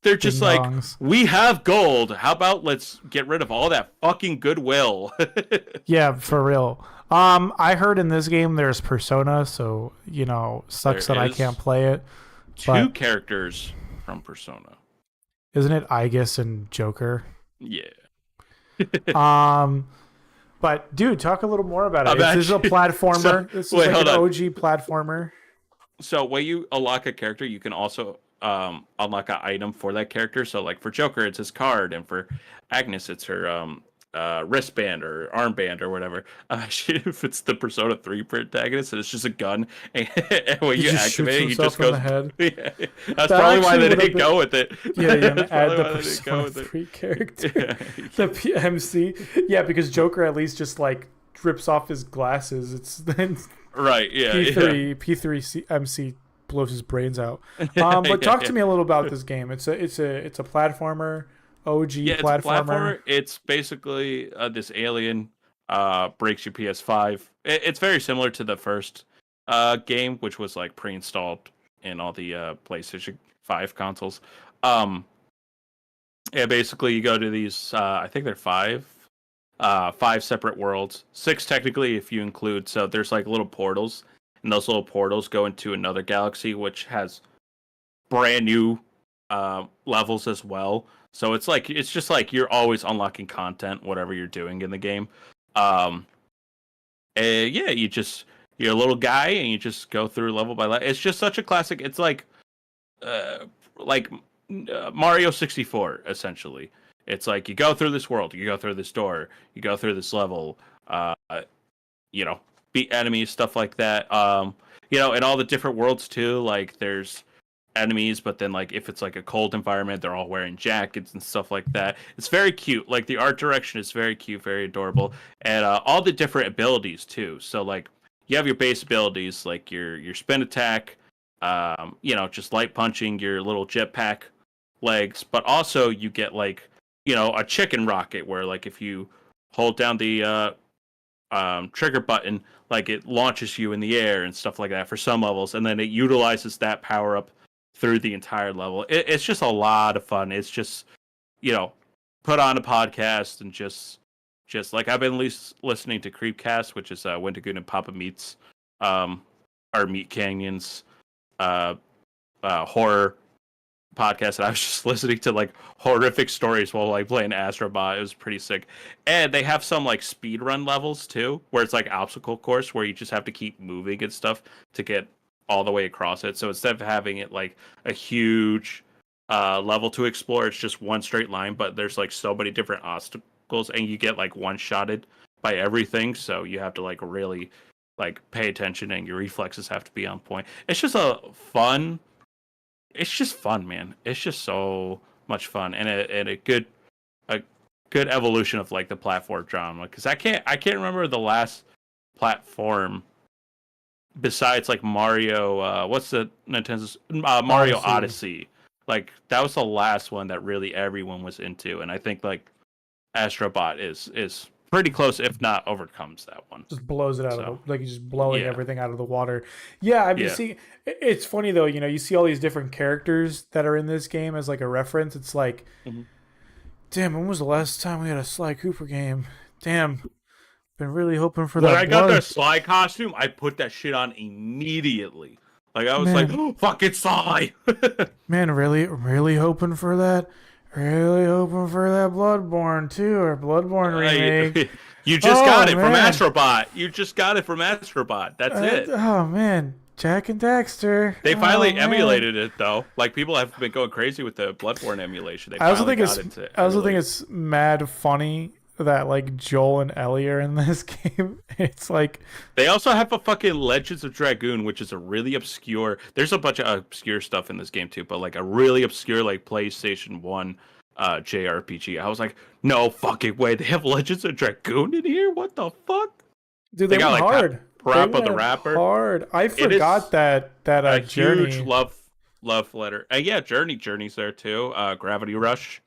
They're just ding like, dongs. we have gold. How about let's get rid of all that fucking goodwill? Yeah, for real. I heard in this game there's Persona, so There sucks that I can't is play it. two But characters from Persona. isn't it Aegis and Joker? Yeah. Um, but dude, talk a little more about it. This is a Imagine. So, platformer. This is wait, like hold an on. OG platformer. So, when you unlock a character, you can also unlock an item for that character. So, like for Joker, it's his card, and for Agnes, it's her wristband or armband or whatever. If it's the Persona 3 protagonist, and it's just a gun, and when He you just shoots activate it, he just himself in goes. the head. Yeah, that's That probably why actually they would have didn't been. go with it. Yeah, you're gonna That's add probably the why they didn't go Persona with it. 3 character, Yeah. the PMC. Yeah, because Joker at least just like rips off his glasses. It's then Right. Yeah. Yeah. P3 MC blows his brains out. But Yeah. talk Yeah. to me a little about this game. It's a platformer, OG Yeah, it's a platformer. platformer. It's basically this alien breaks your PS5. It's very similar to the first game, which was like pre-installed in all the PlayStation 5 consoles. Um, yeah, basically you go to these. I think they're five separate worlds. Six technically, if you include. So there's like little portals, and those little portals go into another galaxy, which has brand new levels as well. So it's just like you're always unlocking content, whatever you're doing in the game. Um, and yeah, you're a little guy and you just go through level by level. It's just such a classic. It's uh, like Mario 64 essentially. It's like you go through this world, you go through this door, you go through this level. Uh, beat enemies, stuff like that. In all the different worlds too. Like there's enemies, but then like if it's like a cold environment, they're all wearing jackets and stuff like that. It's very cute. Like the art direction is very cute, very adorable, and all the different abilities too. So like you have your base abilities, like your spin attack, just light punching, your little jetpack legs, but also you get like a chicken rocket where like if you hold down the trigger button, like it launches you in the air and stuff like that for some levels, and then it utilizes that power up through the entire level. It's just a lot of fun. It's just put on a podcast and just like I've been listening to Creepcast, which is Wintergoon and Papa Meats, our Meat Canyons horror podcast, and I was just listening to like horrific stories while like playing Astrobot. It was pretty sick. And they have some like speed run levels too, where it's like obstacle course where you just have to keep moving and stuff to get all the way across it. So instead of having it like a huge level to explore, it's just one straight line, but there's like so many different obstacles, and you get like one shotted by everything. So you have to like really like pay attention, and your reflexes have to be on point. It's just it's just fun, man. It's just so much fun, and a good evolution of like the platform genre. Because I can't remember the last platform besides like Mario. What's the Nintendo's Mario Odyssey? Like that was the last one that really everyone was into, and I think like Astrobot is pretty close, if not overcomes that one. Just blows it out of the, like, just blowing everything out of the water. Yeah, I've been seeing. It's funny though, you know, you see all these different characters that are in this game as like a reference. It's like, damn, when was the last time we had a Sly Cooper game? Damn, been really hoping for that. When I got the Sly costume, I put that shit on immediately. Like I was like, oh, fucking Sly. Man, really hoping for that. Really hoping for that Bloodborne 2 or Bloodborne remake. You just got it from Astrobot. You just got it from Astrobot. That's it. Oh man, Jack and Daxter. They finally emulated it though. Like people have been going crazy with the Bloodborne emulation. I also think it's mad funny that like Joel and Ellie are in this game. It's like they also have a fucking Legends of Dragoon, which is a really obscure. There's a bunch of obscure stuff in this game too, but like a really obscure like PlayStation 1 JRPG. I was like, no fucking way, they have Legends of Dragoon in here? What the fuck? Dude, they got like hard. Parappa the Rapper. Hard. I forgot that a Journey. Huge love letter. Yeah, Journey's there too. Gravity Rush.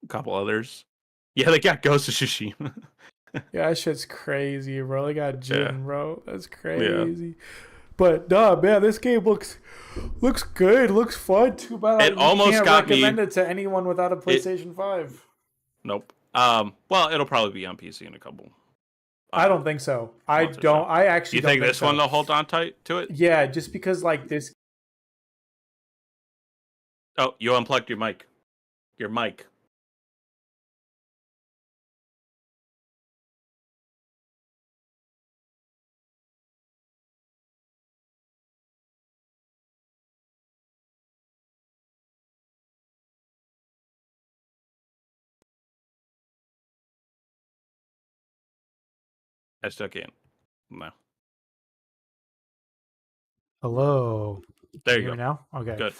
A couple others. Yeah, they got Ghost of Tsushima. Yeah, that shit's crazy, bro. They got Jin, bro. That's crazy. Yeah. But nah, man, this game looks good. Looks fun. Too bad it almost can't got recommend it to anyone without a PlayStation 5. Nope. Well, it'll probably be on PC in a couple. I don't think so. I actually. You think this one will hold on tight to it? Yeah, just because like this. Oh, you unplugged your mic. Your mic. I still can't. No. Hello. There you go. Me now? Okay. Good.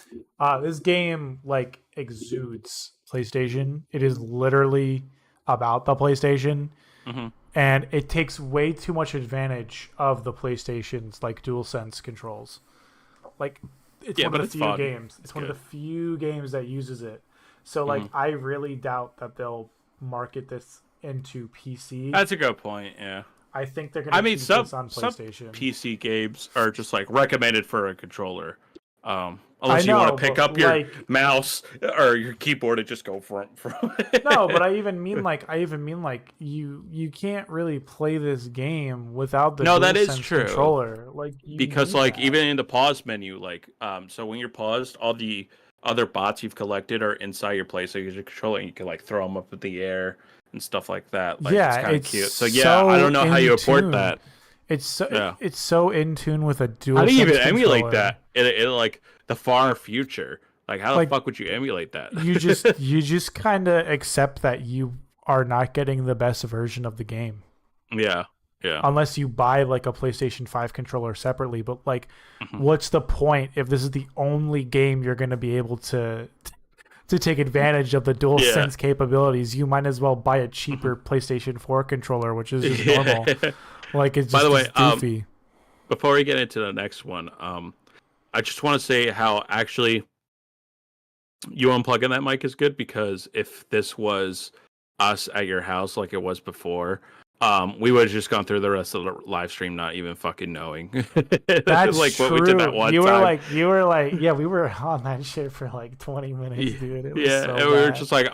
This game like exudes PlayStation. It is literally about the PlayStation. And it takes way too much advantage of the PlayStation's like DualSense controls. Like it's one of the few games. It's one of the few games that uses it. So like I really doubt that they'll market this into PC. That's a good point, yeah. I think they're gonna keep this on PlayStation. Some PC games are just like recommended for a controller. Unless you want to pick up your mouse or your keyboard and just go from it. No, but I even mean like you can't really play this game without the DualSense controller. Like because like even in the pause menu, like so when you're paused, all the other bots you've collected are inside your PlayStation controller, and you can like throw them up in the air and stuff like that. Like, yeah, it's kind of cute. So yeah, I don't know how you import that. It's so in tune with a DualSense. How do you even emulate that in like the far future? Like how the fuck would you emulate that? you just kind of accept that you are not getting the best version of the game. Yeah. Yeah. Unless you buy like a PlayStation 5 controller separately, but like what's the point if this is the only game you're going to be able to take advantage of the DualSense capabilities? You might as well buy a cheaper PlayStation 4 controller, which is just normal. Like it's just by the way, goofy. Before we get into the next one, I just want to say how actually you unplugging that mic is good, because if this was us at your house like it was before, we would have just gone through the rest of the live stream not even fucking knowing. That's like true. What we did that one you time. were like, yeah, we were on that shit for like 20 minutes, dude. It was so and bad. we were just like,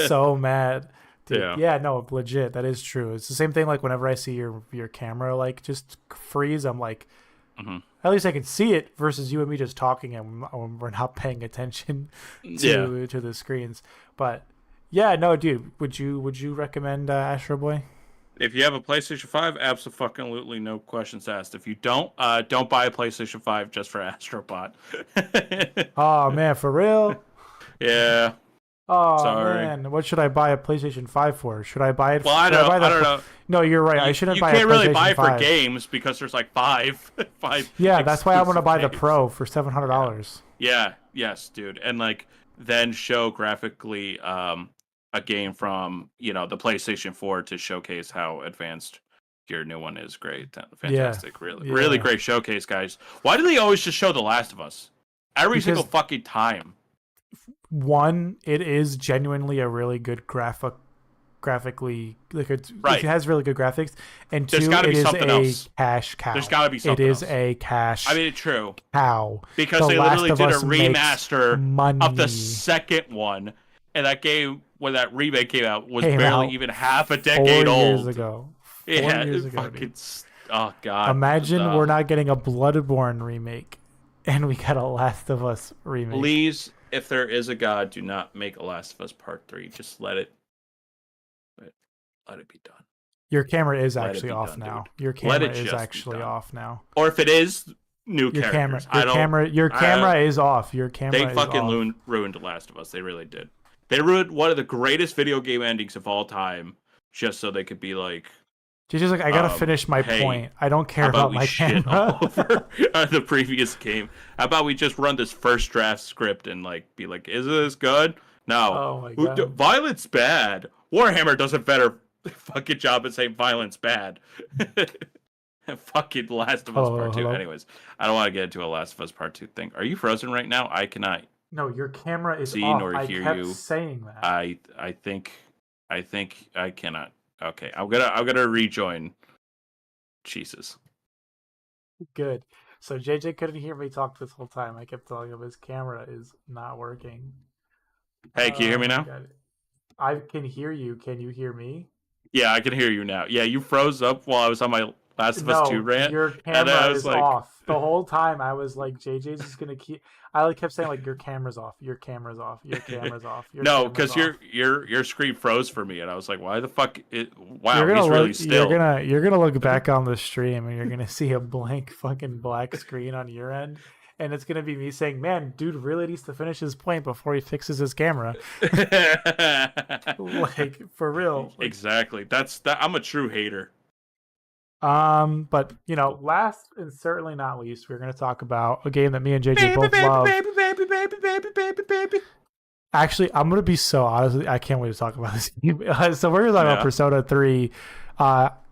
so mad. Dude, yeah, no, legit. That is true. It's the same thing. Like whenever I see your camera like just freeze, I'm like, At least I can see it versus you and me just talking and we're not paying attention Yeah. to the screens. But yeah, no, dude, would you recommend Astro Boy? If you have a PlayStation 5, absolutely no questions asked. If you don't buy a PlayStation 5 just for Astrobot. Oh man, for real? Yeah, Oh sorry. man, what should I buy a PlayStation 5 for? Should I buy it? Well, I Should I buy don't, I the? don't know. No, you're right. I You, shouldn't you buy a can't really buy PlayStation it for 5. games because there's like five Yeah, that's why I'm gonna exclusive buy the games. Pro for $700. Yeah, yes, dude. And like then show graphically a game from, the PlayStation 4 to showcase how advanced your new one is. Great. Yeah, Fantastic. Really really yeah. great showcase, guys. Why do they always just show The Last of Us? Every single Because fucking time. one, it is genuinely a really good graphically like it Right. has really good graphics, and There's two, got to it be is something a else. cash cow. There's got to be It something is else. a cash I mean, true. cow. Because The they Last literally of did a Us makes remaster money. of the second one, and that game when that remake came out was Came barely out even half a 4 decade years old. ago. 4 Yeah, years it ago, fucking. dude. Oh god. Imagine we're not getting a Bloodborne remake, and we got a Last of Us remake. Please, if there is a god, do not make a Last of Us Part 3. Just let it be done. Your camera is Let it actually be off done, now. dude. Your Let camera it is just be actually done. off now. Or if it is new Your characters, your camera is off. Your camera They is fucking off. ruined The Last of Us. They really did. They ruined one of the greatest video game endings of all time, just so they could be like, She's just like, I gotta finish my hey, point. I don't care how about about we my shit camera. all over the previous game? How about we just run this first draft script and like be like, is this good? No. Oh my god. Violence bad. Warhammer does a better fucking job at saying violence bad. Fucking Last of Us Part 2. Hello. Anyways, I don't want to get into a Last of Us Part 2 thing. Are you frozen right now? I cannot No, your camera is see off. nor I hear kept you. saying that. I think I cannot. Okay, I'm gonna rejoin. Jesus. Good. So JJ couldn't hear me talk this whole time. I kept telling him his camera is not working. Hey, can you hear me Oh, now? God. I can hear you. Can you hear me? Yeah, I can hear you now. Yeah, you froze up while I was on my Last of Us 2 rant. Your and I camera was is like, off. The whole time I was like, JJ's just gonna keep. I like kept saying like, your camera's off. Your camera's off. Your camera's off. Your no, camera's because off. your screen froze for me, and I was like, why the fuck? Wow, You're gonna he's look, really still. You're gonna look back on the stream and you're gonna see a blank fucking black screen on your end, and it's gonna be me saying, "Man, dude really needs to finish his point before he fixes his camera." Like for real. Like, Exactly. That. I'm a true hater. but last and certainly not least, we're gonna talk about a game that me and JJ both love. Baby. Actually, I'm gonna be so honest. I can't wait to talk about this game. So we're gonna talk about Persona 3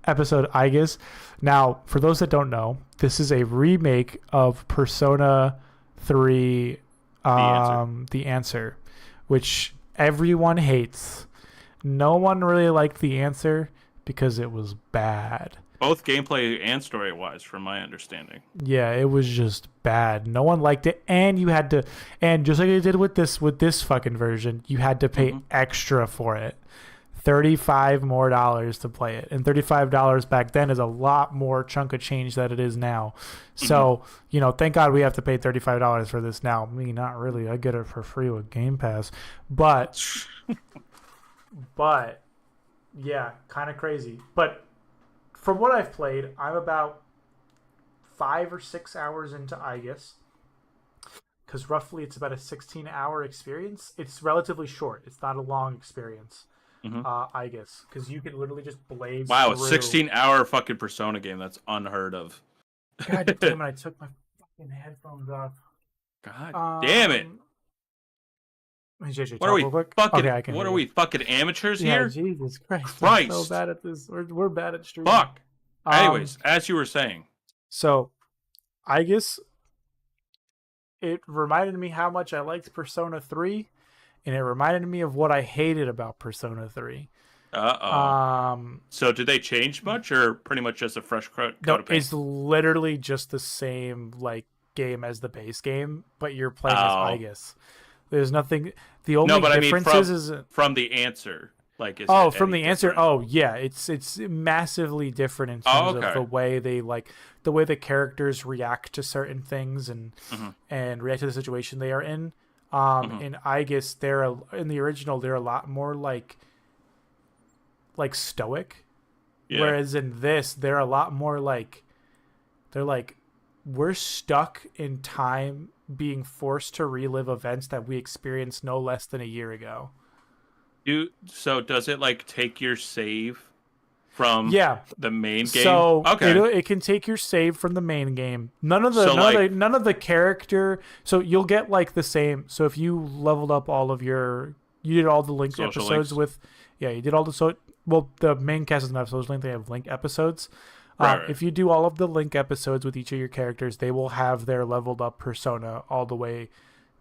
episode Aegis. Now, for those that don't know, this is a remake of Persona 3 The Answer, which everyone hates. No one really liked The Answer because it was bad. Both gameplay and story wise, from my understanding. Yeah, it was just bad. No one liked it, and just like they did with this fucking version, you had to pay extra for it. $35 more to play it, and $35 back then is a lot more chunk of change than it is now. So thank God we have to pay $35 for this now. Me, not really. I get it for free with Game Pass, but yeah, kind of crazy. But from what I've played, I'm about 5 or 6 hours into Aegis, because roughly it's about a 16-hour experience. It's relatively short. It's not a long experience. Aegis, because you can literally just blaze. Wow, through. a 16-hour fucking Persona game. That's unheard of. God damn it! I took my fucking headphones off. God damn it! JJ, What are we real quick? fucking? Okay, I can what hear are you. we fucking amateurs Yeah, here? Jesus Christ! Christ. I'm so bad at this. We're bad at streaming. Fuck. Anyways, as you were saying, So, Aegis, it reminded me how much I liked Persona 3, and it reminded me of what I hated about Persona 3. So did they change much, or pretty much just a fresh coat No, of paint? it's literally just the same game as the base game, but you're playing as Aegis. There's nothing. The only No, but I mean difference is from the answer. Like, is Oh, it from any the answer. different? Oh, yeah, it's massively different in Oh, terms of okay. the way they like the way the characters react to certain things Mm-hmm. and react to the situation they are in. Mm-hmm. And I guess in the original they're a lot more like stoic, Yeah. whereas in this they're a lot more like they're like we're stuck in time being forced to relive events that we experienced no less than a year ago. So does it like take your save from Yeah, the main game? so Okay. it can take your save from the main game. So like None of the character. So you'll get like the same. So if you leveled up all of your, you did all the linked social episodes links. with, yeah, you did all the well the main cast doesn't have social link. They have link episodes. Right, right. If you do all of the link episodes with each of your characters, they will have their leveled up persona all the way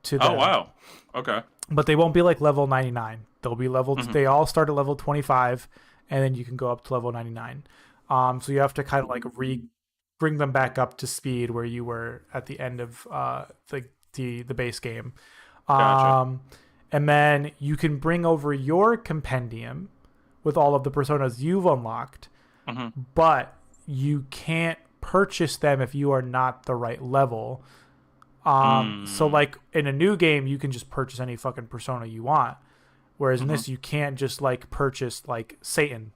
to Oh them. wow. Okay. But they won't be like level 99. They'll be leveled. Mm-hmm. They all start at level 25, and then you can go up to level 99. So you have to kind of like bring them back up to speed where you were at the end of the base game. Gotcha. Um, and then you can bring over your compendium with all of the personas you've unlocked, Mm-hmm. but you can't purchase them if you are not the right level. So Mm. like in a new game, you can just purchase any fucking persona you want. Whereas in Mm-hmm. this, you can't just like purchase like Satan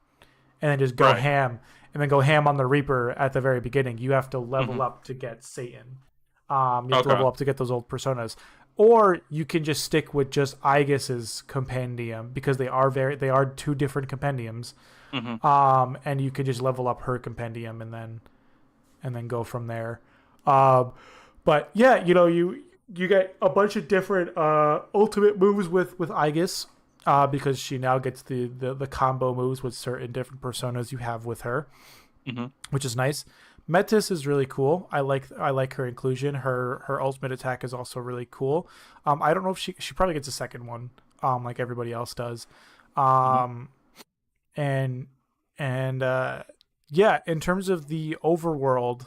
and then just go Right. ham and then go ham on the Reaper at the very beginning. You have to level Mm-hmm. up to get Satan. You have to Okay. level up to get those old personas. Or you can just stick with just Aegis's compendium because they are two different compendiums. Mm-hmm. And you can just level up her compendium and then go from there. But yeah, you get a bunch of different ultimate moves with Aegis, because she now gets the combo moves with certain different personas you have with her, Mm-hmm. which is nice. Metis is really cool. I like her inclusion. Her ultimate attack is also really cool. I don't know if she probably gets a second one, like everybody else does. Mm-hmm. Um, and yeah, in terms of the overworld,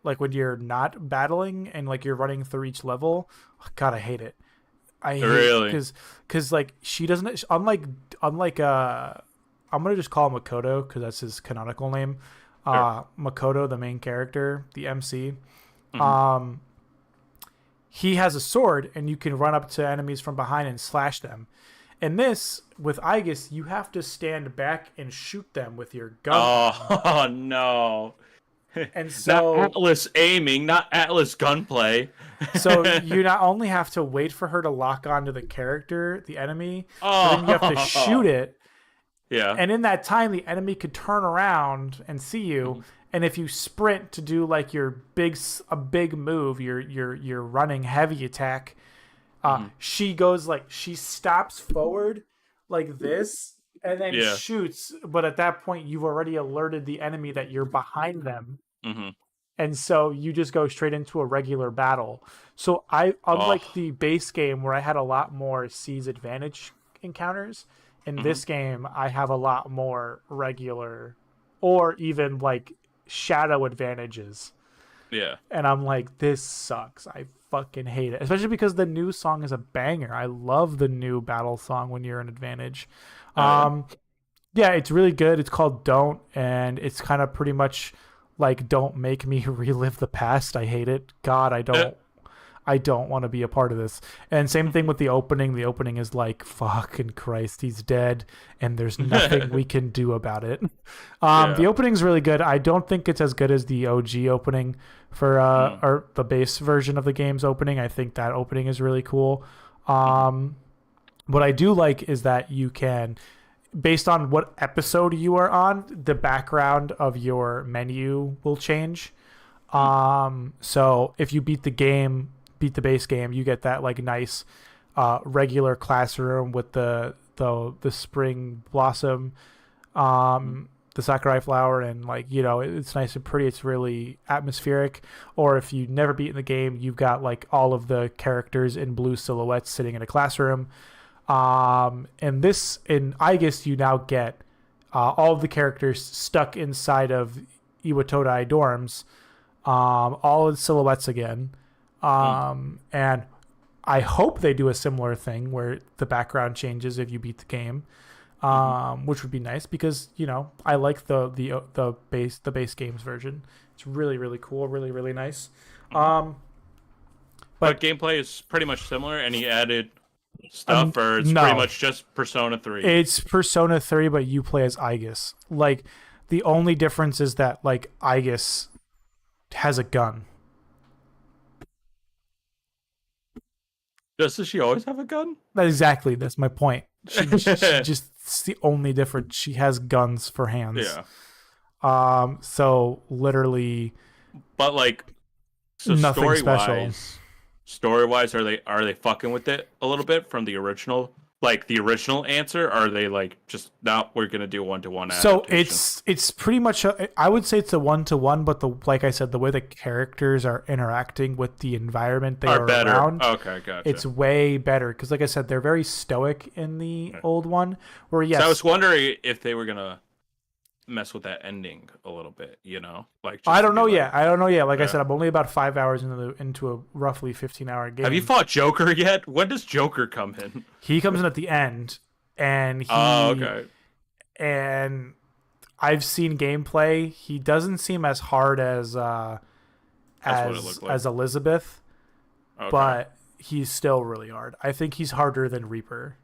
like when you're not battling and like you're running through each level, God, I hate it. I hate it Really? because like she doesn't, unlike I'm gonna just call him Makoto because that's his canonical name. Sure. Makoto, the main character, the MC. Mm-hmm. Um, he has a sword and you can run up to enemies from behind and slash them. In this, with Aegis, you have to stand back and shoot them with your gun arm. Oh no. And Not so Atlas aiming, not Atlas gunplay. you not only have to wait for her to lock onto the character, the enemy, but then you have to shoot Oh. it. Yeah. And in that time, the enemy could turn around and see you. Mm-hmm. And if you sprint to do like a big move, your running heavy attack, Mm-hmm. she stops forward like this and then Yeah. shoots. But at that point, you've already alerted the enemy that you're behind them. Mm-hmm. And so you just go straight into a regular battle. So Oh. unlike the base game where I had a lot more seize advantage encounters, in Mm-hmm. this game I have a lot more regular or even like shadow advantages. Yeah. And I'm like, this sucks. I fucking hate it. Especially because the new song is a banger. I love the new battle song when you're an advantage. Oh yeah. Yeah, it's really good. It's called Don't, and it's kind of pretty much like don't make me relive the past. I hate it. God, I don't want to be a part of this. And same thing with the opening. The opening is like, fucking Christ, he's dead, and there's nothing we can do about it. Yeah. The opening's really good. I don't think it's as good as the OG opening for or the base version of the game's opening. I think that opening is really cool. What I do like is that you can, based on what episode you are on, the background of your menu will change. So if you beat the base game, you get that like nice regular classroom with the spring blossom, the sakurai flower, and like, it's nice and pretty. It's really atmospheric. Or if you never beaten the game, you've got like all of the characters in blue silhouettes sitting in a classroom. And in Aegis, you now get all of the characters stuck inside of Iwatodai dorms, all in silhouettes again. And I hope they do a similar thing where the background changes if you beat the game. which would be nice because I like the base games version. It's really really cool, really really nice. Mm-hmm. But But gameplay is pretty much similar, and he added stuff, or it's pretty no, much just Persona 3. it's Persona 3, but you play as Aegis. Like the only difference is that like Aegis has a gun. Doesn't she always have a gun? Exactly, that's my point. She just it's the only difference. She has guns for hands. Yeah. So literally But like, so nothing special. story wise, are they fucking with it a little bit from the original? Like the original answer, or are they like just now we're gonna do 1-to-1 So adaptation? it's pretty much I would say it's a 1-to-1, but like I said, the way the characters are interacting with the environment they are better. around, Okay, gotcha. it's way better because like I said, they're very stoic in the old one. Where yes, So I was wondering if they were gonna mess with that ending a little bit, like just I don't know like, yet. I don't know yet. Like I Yeah. said, I'm only about 5 hours into a roughly 15-hour game. Have you fought Joker yet? When does Joker come in? He comes in at the end, and Oh, okay. and I've seen gameplay. He doesn't seem as hard as That's what it looked like. as Elizabeth, Okay. but he's still really hard. I think he's harder than Reaper.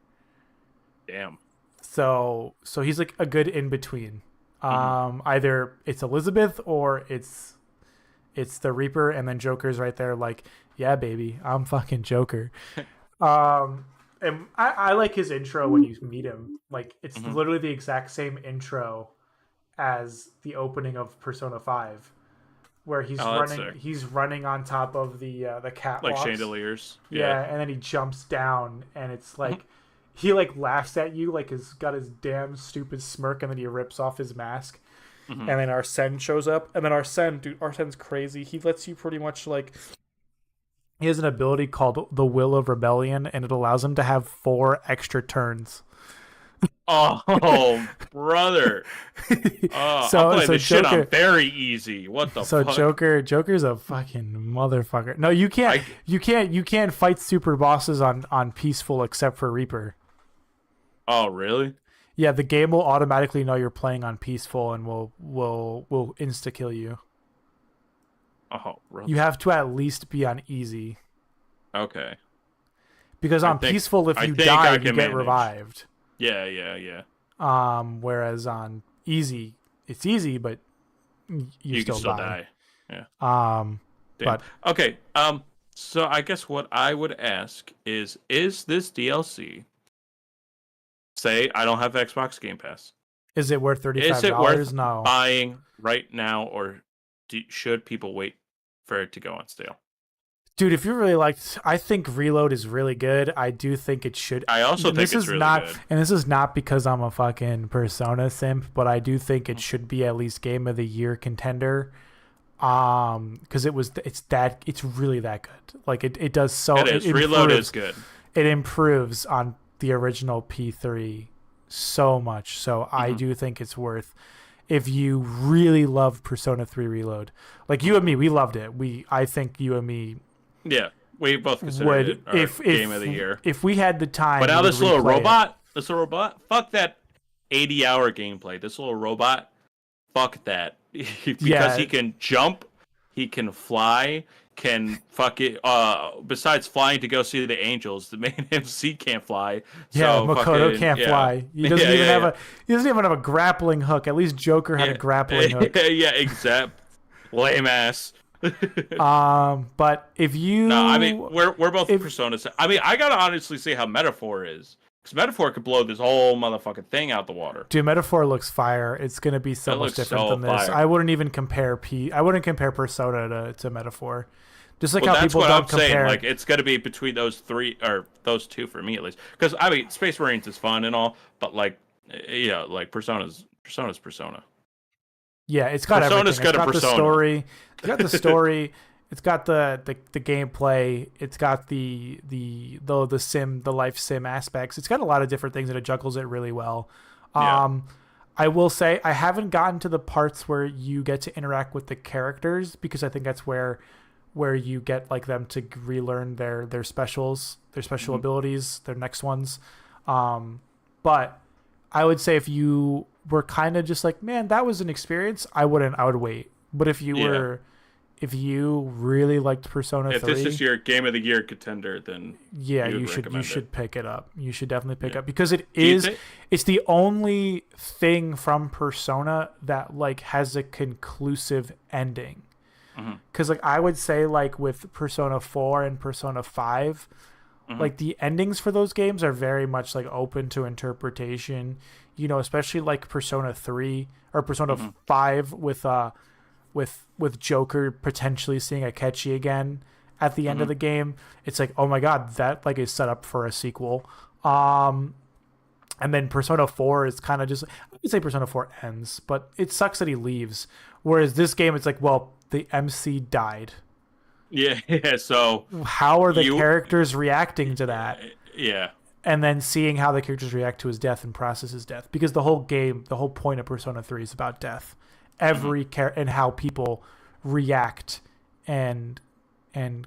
Damn. So he's like a good in between. Either it's Elizabeth or it's the Reaper, and then Joker's right there like, yeah, baby, I'm fucking Joker. And I like his intro when you meet him. Like it's literally the exact same intro as the opening of Persona 5, where he's running on top of the catwalks. Like chandeliers. Yeah, and then he jumps down, and it's like he like laughs at you, like he's got his damn stupid smirk, and then he rips off his mask, and then Arsene shows up, and then Arsene's crazy. He lets you pretty much like. He has an ability called the Will of Rebellion, and it allows him to have 4 extra turns. Oh, brother! I'm playing this shit on very easy. What the fuck? So Joker's a fucking motherfucker. No, you can't fight super bosses on peaceful except for Reaper. Oh, really? Yeah, the game will automatically know you're playing on peaceful and will insta kill you. Oh, really? You have to at least be on easy. Okay. Because on peaceful, if you die, you get revived. Yeah. Whereas on easy, it's easy, but you can still die. Yeah. Damn. But okay. So I guess what I would ask is this DLC? Say I don't have Xbox Game Pass. Is it worth $35? Is it worth No. buying right now, or should people wait for it to go on sale? Dude, if you really liked, I think Reload is really good. I do think it should. I also think it's really good. And this is not because I'm a fucking Persona simp, but I do think it should be at least Game of the Year contender. Because it's really that good. Like it does so. It is. Reload is good. It improves on the original P3 so much. So I do think it's worth. If you really love Persona 3 Reload, like you and me, we loved it. I think you and me. Yeah, we both considered it our game of the year. If we had the time. But now this little robot, fuck that 80-hour gameplay. This little robot, fuck that. Because he can jump, he can fly, can fuck it. Besides flying to go see the angels, the main MC can't fly. Yeah, so Makoto can't fly. He doesn't He doesn't even have a grappling hook. At least Joker had a grappling hook. Yeah, exact. Lame ass. But if you, no, I mean we're both Personas. I mean, I gotta honestly see how Metaphor is, because Metaphor could blow this whole motherfucking thing out the water. Dude, Metaphor looks fire. It's gonna be so much different than this. Fire. I wouldn't even compare Persona to Metaphor. Just like how that's people what don't I'm compare. saying. Like it's gonna be between those three or those two for me at least. Because I mean, Space Marines is fun and all, but like Persona's Persona. Yeah, it's got Persona's everything. got The story. It's got the story. It's got the gameplay. It's got the life sim aspects. It's got a lot of different things, and it juggles it really well. I will say I haven't gotten to the parts where you get to interact with the characters, because I think that's where you get like them to relearn their special abilities, their next ones. But I would say if you were kind of just like, man, that was an experience, I wouldn't. I would wait. But Yeah. if you really liked Persona If this is 3, your game of the year contender, then yeah, you would you recommend it. should pick it up. You should definitely pick Yeah. up because Do you think? it's the only thing from Persona that like has a conclusive ending. Hmm. Cuz like I would say like with Persona 4 and Persona 5, Hmm. like the endings for those games are very much like open to interpretation, you know, especially like Persona 3 or Persona Hmm. 5 with Joker potentially seeing Akechi again at the end of Hmm. the game. It's like, oh my god, that like is set up for a sequel. Um and then Persona 4 is kind of just, I would say Persona 4 ends, but it sucks that he leaves. Whereas this game it's like, well, the MC died. Yeah. Yeah. So How are the you. characters reacting to that? Yeah. And then seeing how the characters react to his death and process his death, because the whole game, the whole point of Persona 3 is about death. Hmm. Every and how people react, and and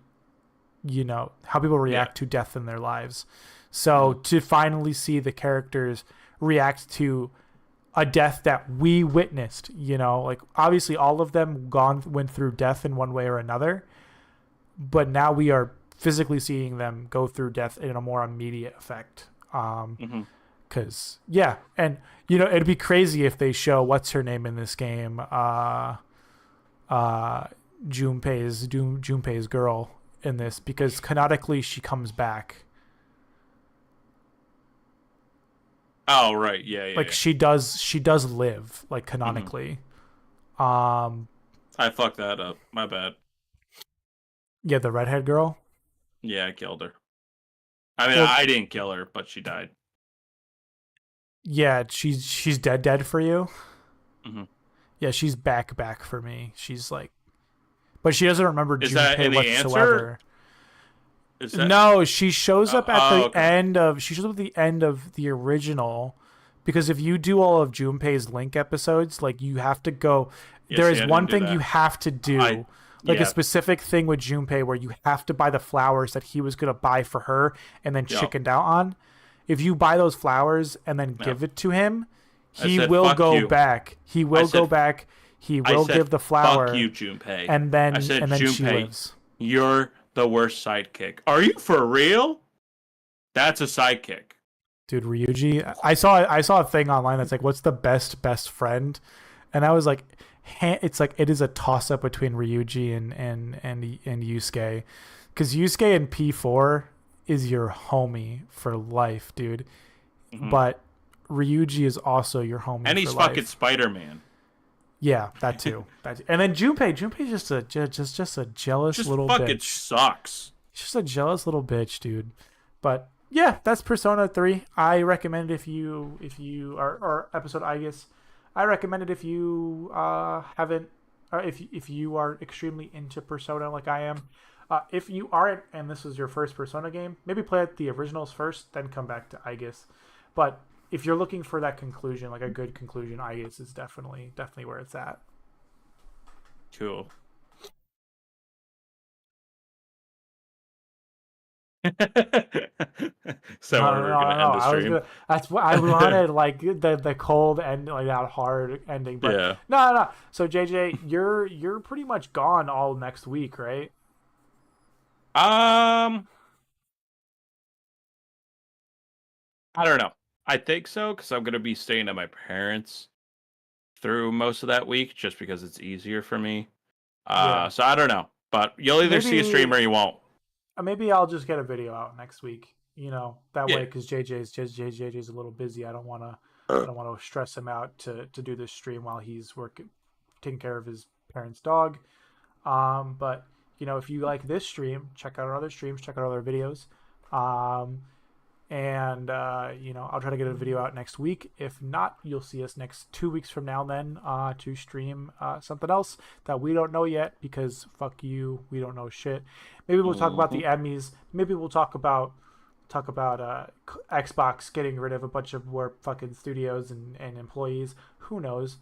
you know how people Yeah. react to death in their lives. So Hmm. to finally see the characters react to a death that we witnessed, you know, like obviously all of them went through death in one way or another, but now we are physically seeing them go through death in a more immediate effect. Hmm. Cause yeah, and you know it'd be crazy if they show what's her name in this game, uh, Junpei's girl in this, because canonically she comes back. Oh, right. Yeah. Yeah. Like Yeah. she does live like Hmm. canonically. Um, I fucked that up. My bad. yeah, the redhead girl. Yeah, I killed her. I mean, Well, I didn't kill her, but she died. yeah, she's dead for you. Hmm. Yeah, she's back for me. She's like, but she doesn't remember Is that Junpei in the answer? whatsoever. Is that? No, she shows up at the Okay. end of the original, because if you do all of Junpei's Link episodes, like you have to go, Yeah. there See, is I one didn't do thing you that. have to I. do, like a Yeah. specific thing with Junpei where you have to buy the flowers that he was going to buy for her and then Yep. chickened out on. If you buy those flowers and then Yep. give it to him, I he said will fuck go you. back. He I will go said. back. He I will said give the fuck you, flower, Junpei. I and said then she Junpei, lives. you're the worst sidekick. Are you for real? That's a sidekick. Dude, Ryuji. I saw a thing online that's like, what's the best friend? And I was like, it's like it is a toss up between Ryuji and Yusuke, because Yusuke in P4 is your homie for life, dude. Hmm. But Ryuji is also your homie And for he's fucking life. Spider Man. Yeah, that too. And then Junpei's just a just a jealous Just little fucking bitch. sucks. He's just a jealous little bitch, dude. But yeah, that's Persona 3. I recommend it if you are, or episode I guess. I recommend it if you haven't, or if you are extremely into Persona like I am. If you aren't and this is your first Persona game, maybe play the originals first, then come back to Aegis. But if you're looking for that conclusion, like a good conclusion, Aegis is definitely where it's at. Cool. So No, when no, we no, were gonna no. end the I was stream. gonna. That's what I wanted, like the cold and like that hard ending. But Yeah. no, no, no. So JJ, you're pretty much gone all next week, right? Um, I don't know. I think so because I'm gonna be staying at my parents through most of that week just because it's easier for me. Yeah. So I don't know, but you'll either see a stream Maybe or you won't. maybe I'll just get a video out next week. You know, that Yeah. way, because JJ's a little busy. I don't want to stress him out to do this stream while he's working, taking care of his parents' dog. But you know, if you like this stream, check out our other streams, check out our other videos. Um, and you know, I'll try to get a video out next week. If not, you'll see us next 2 weeks from now then to stream something else that we don't know yet, because fuck you, we don't know shit. Maybe we'll talk about Hmm. the Emmys. Maybe we'll talk about Xbox getting rid of a bunch of more fucking studios and employees. Who knows?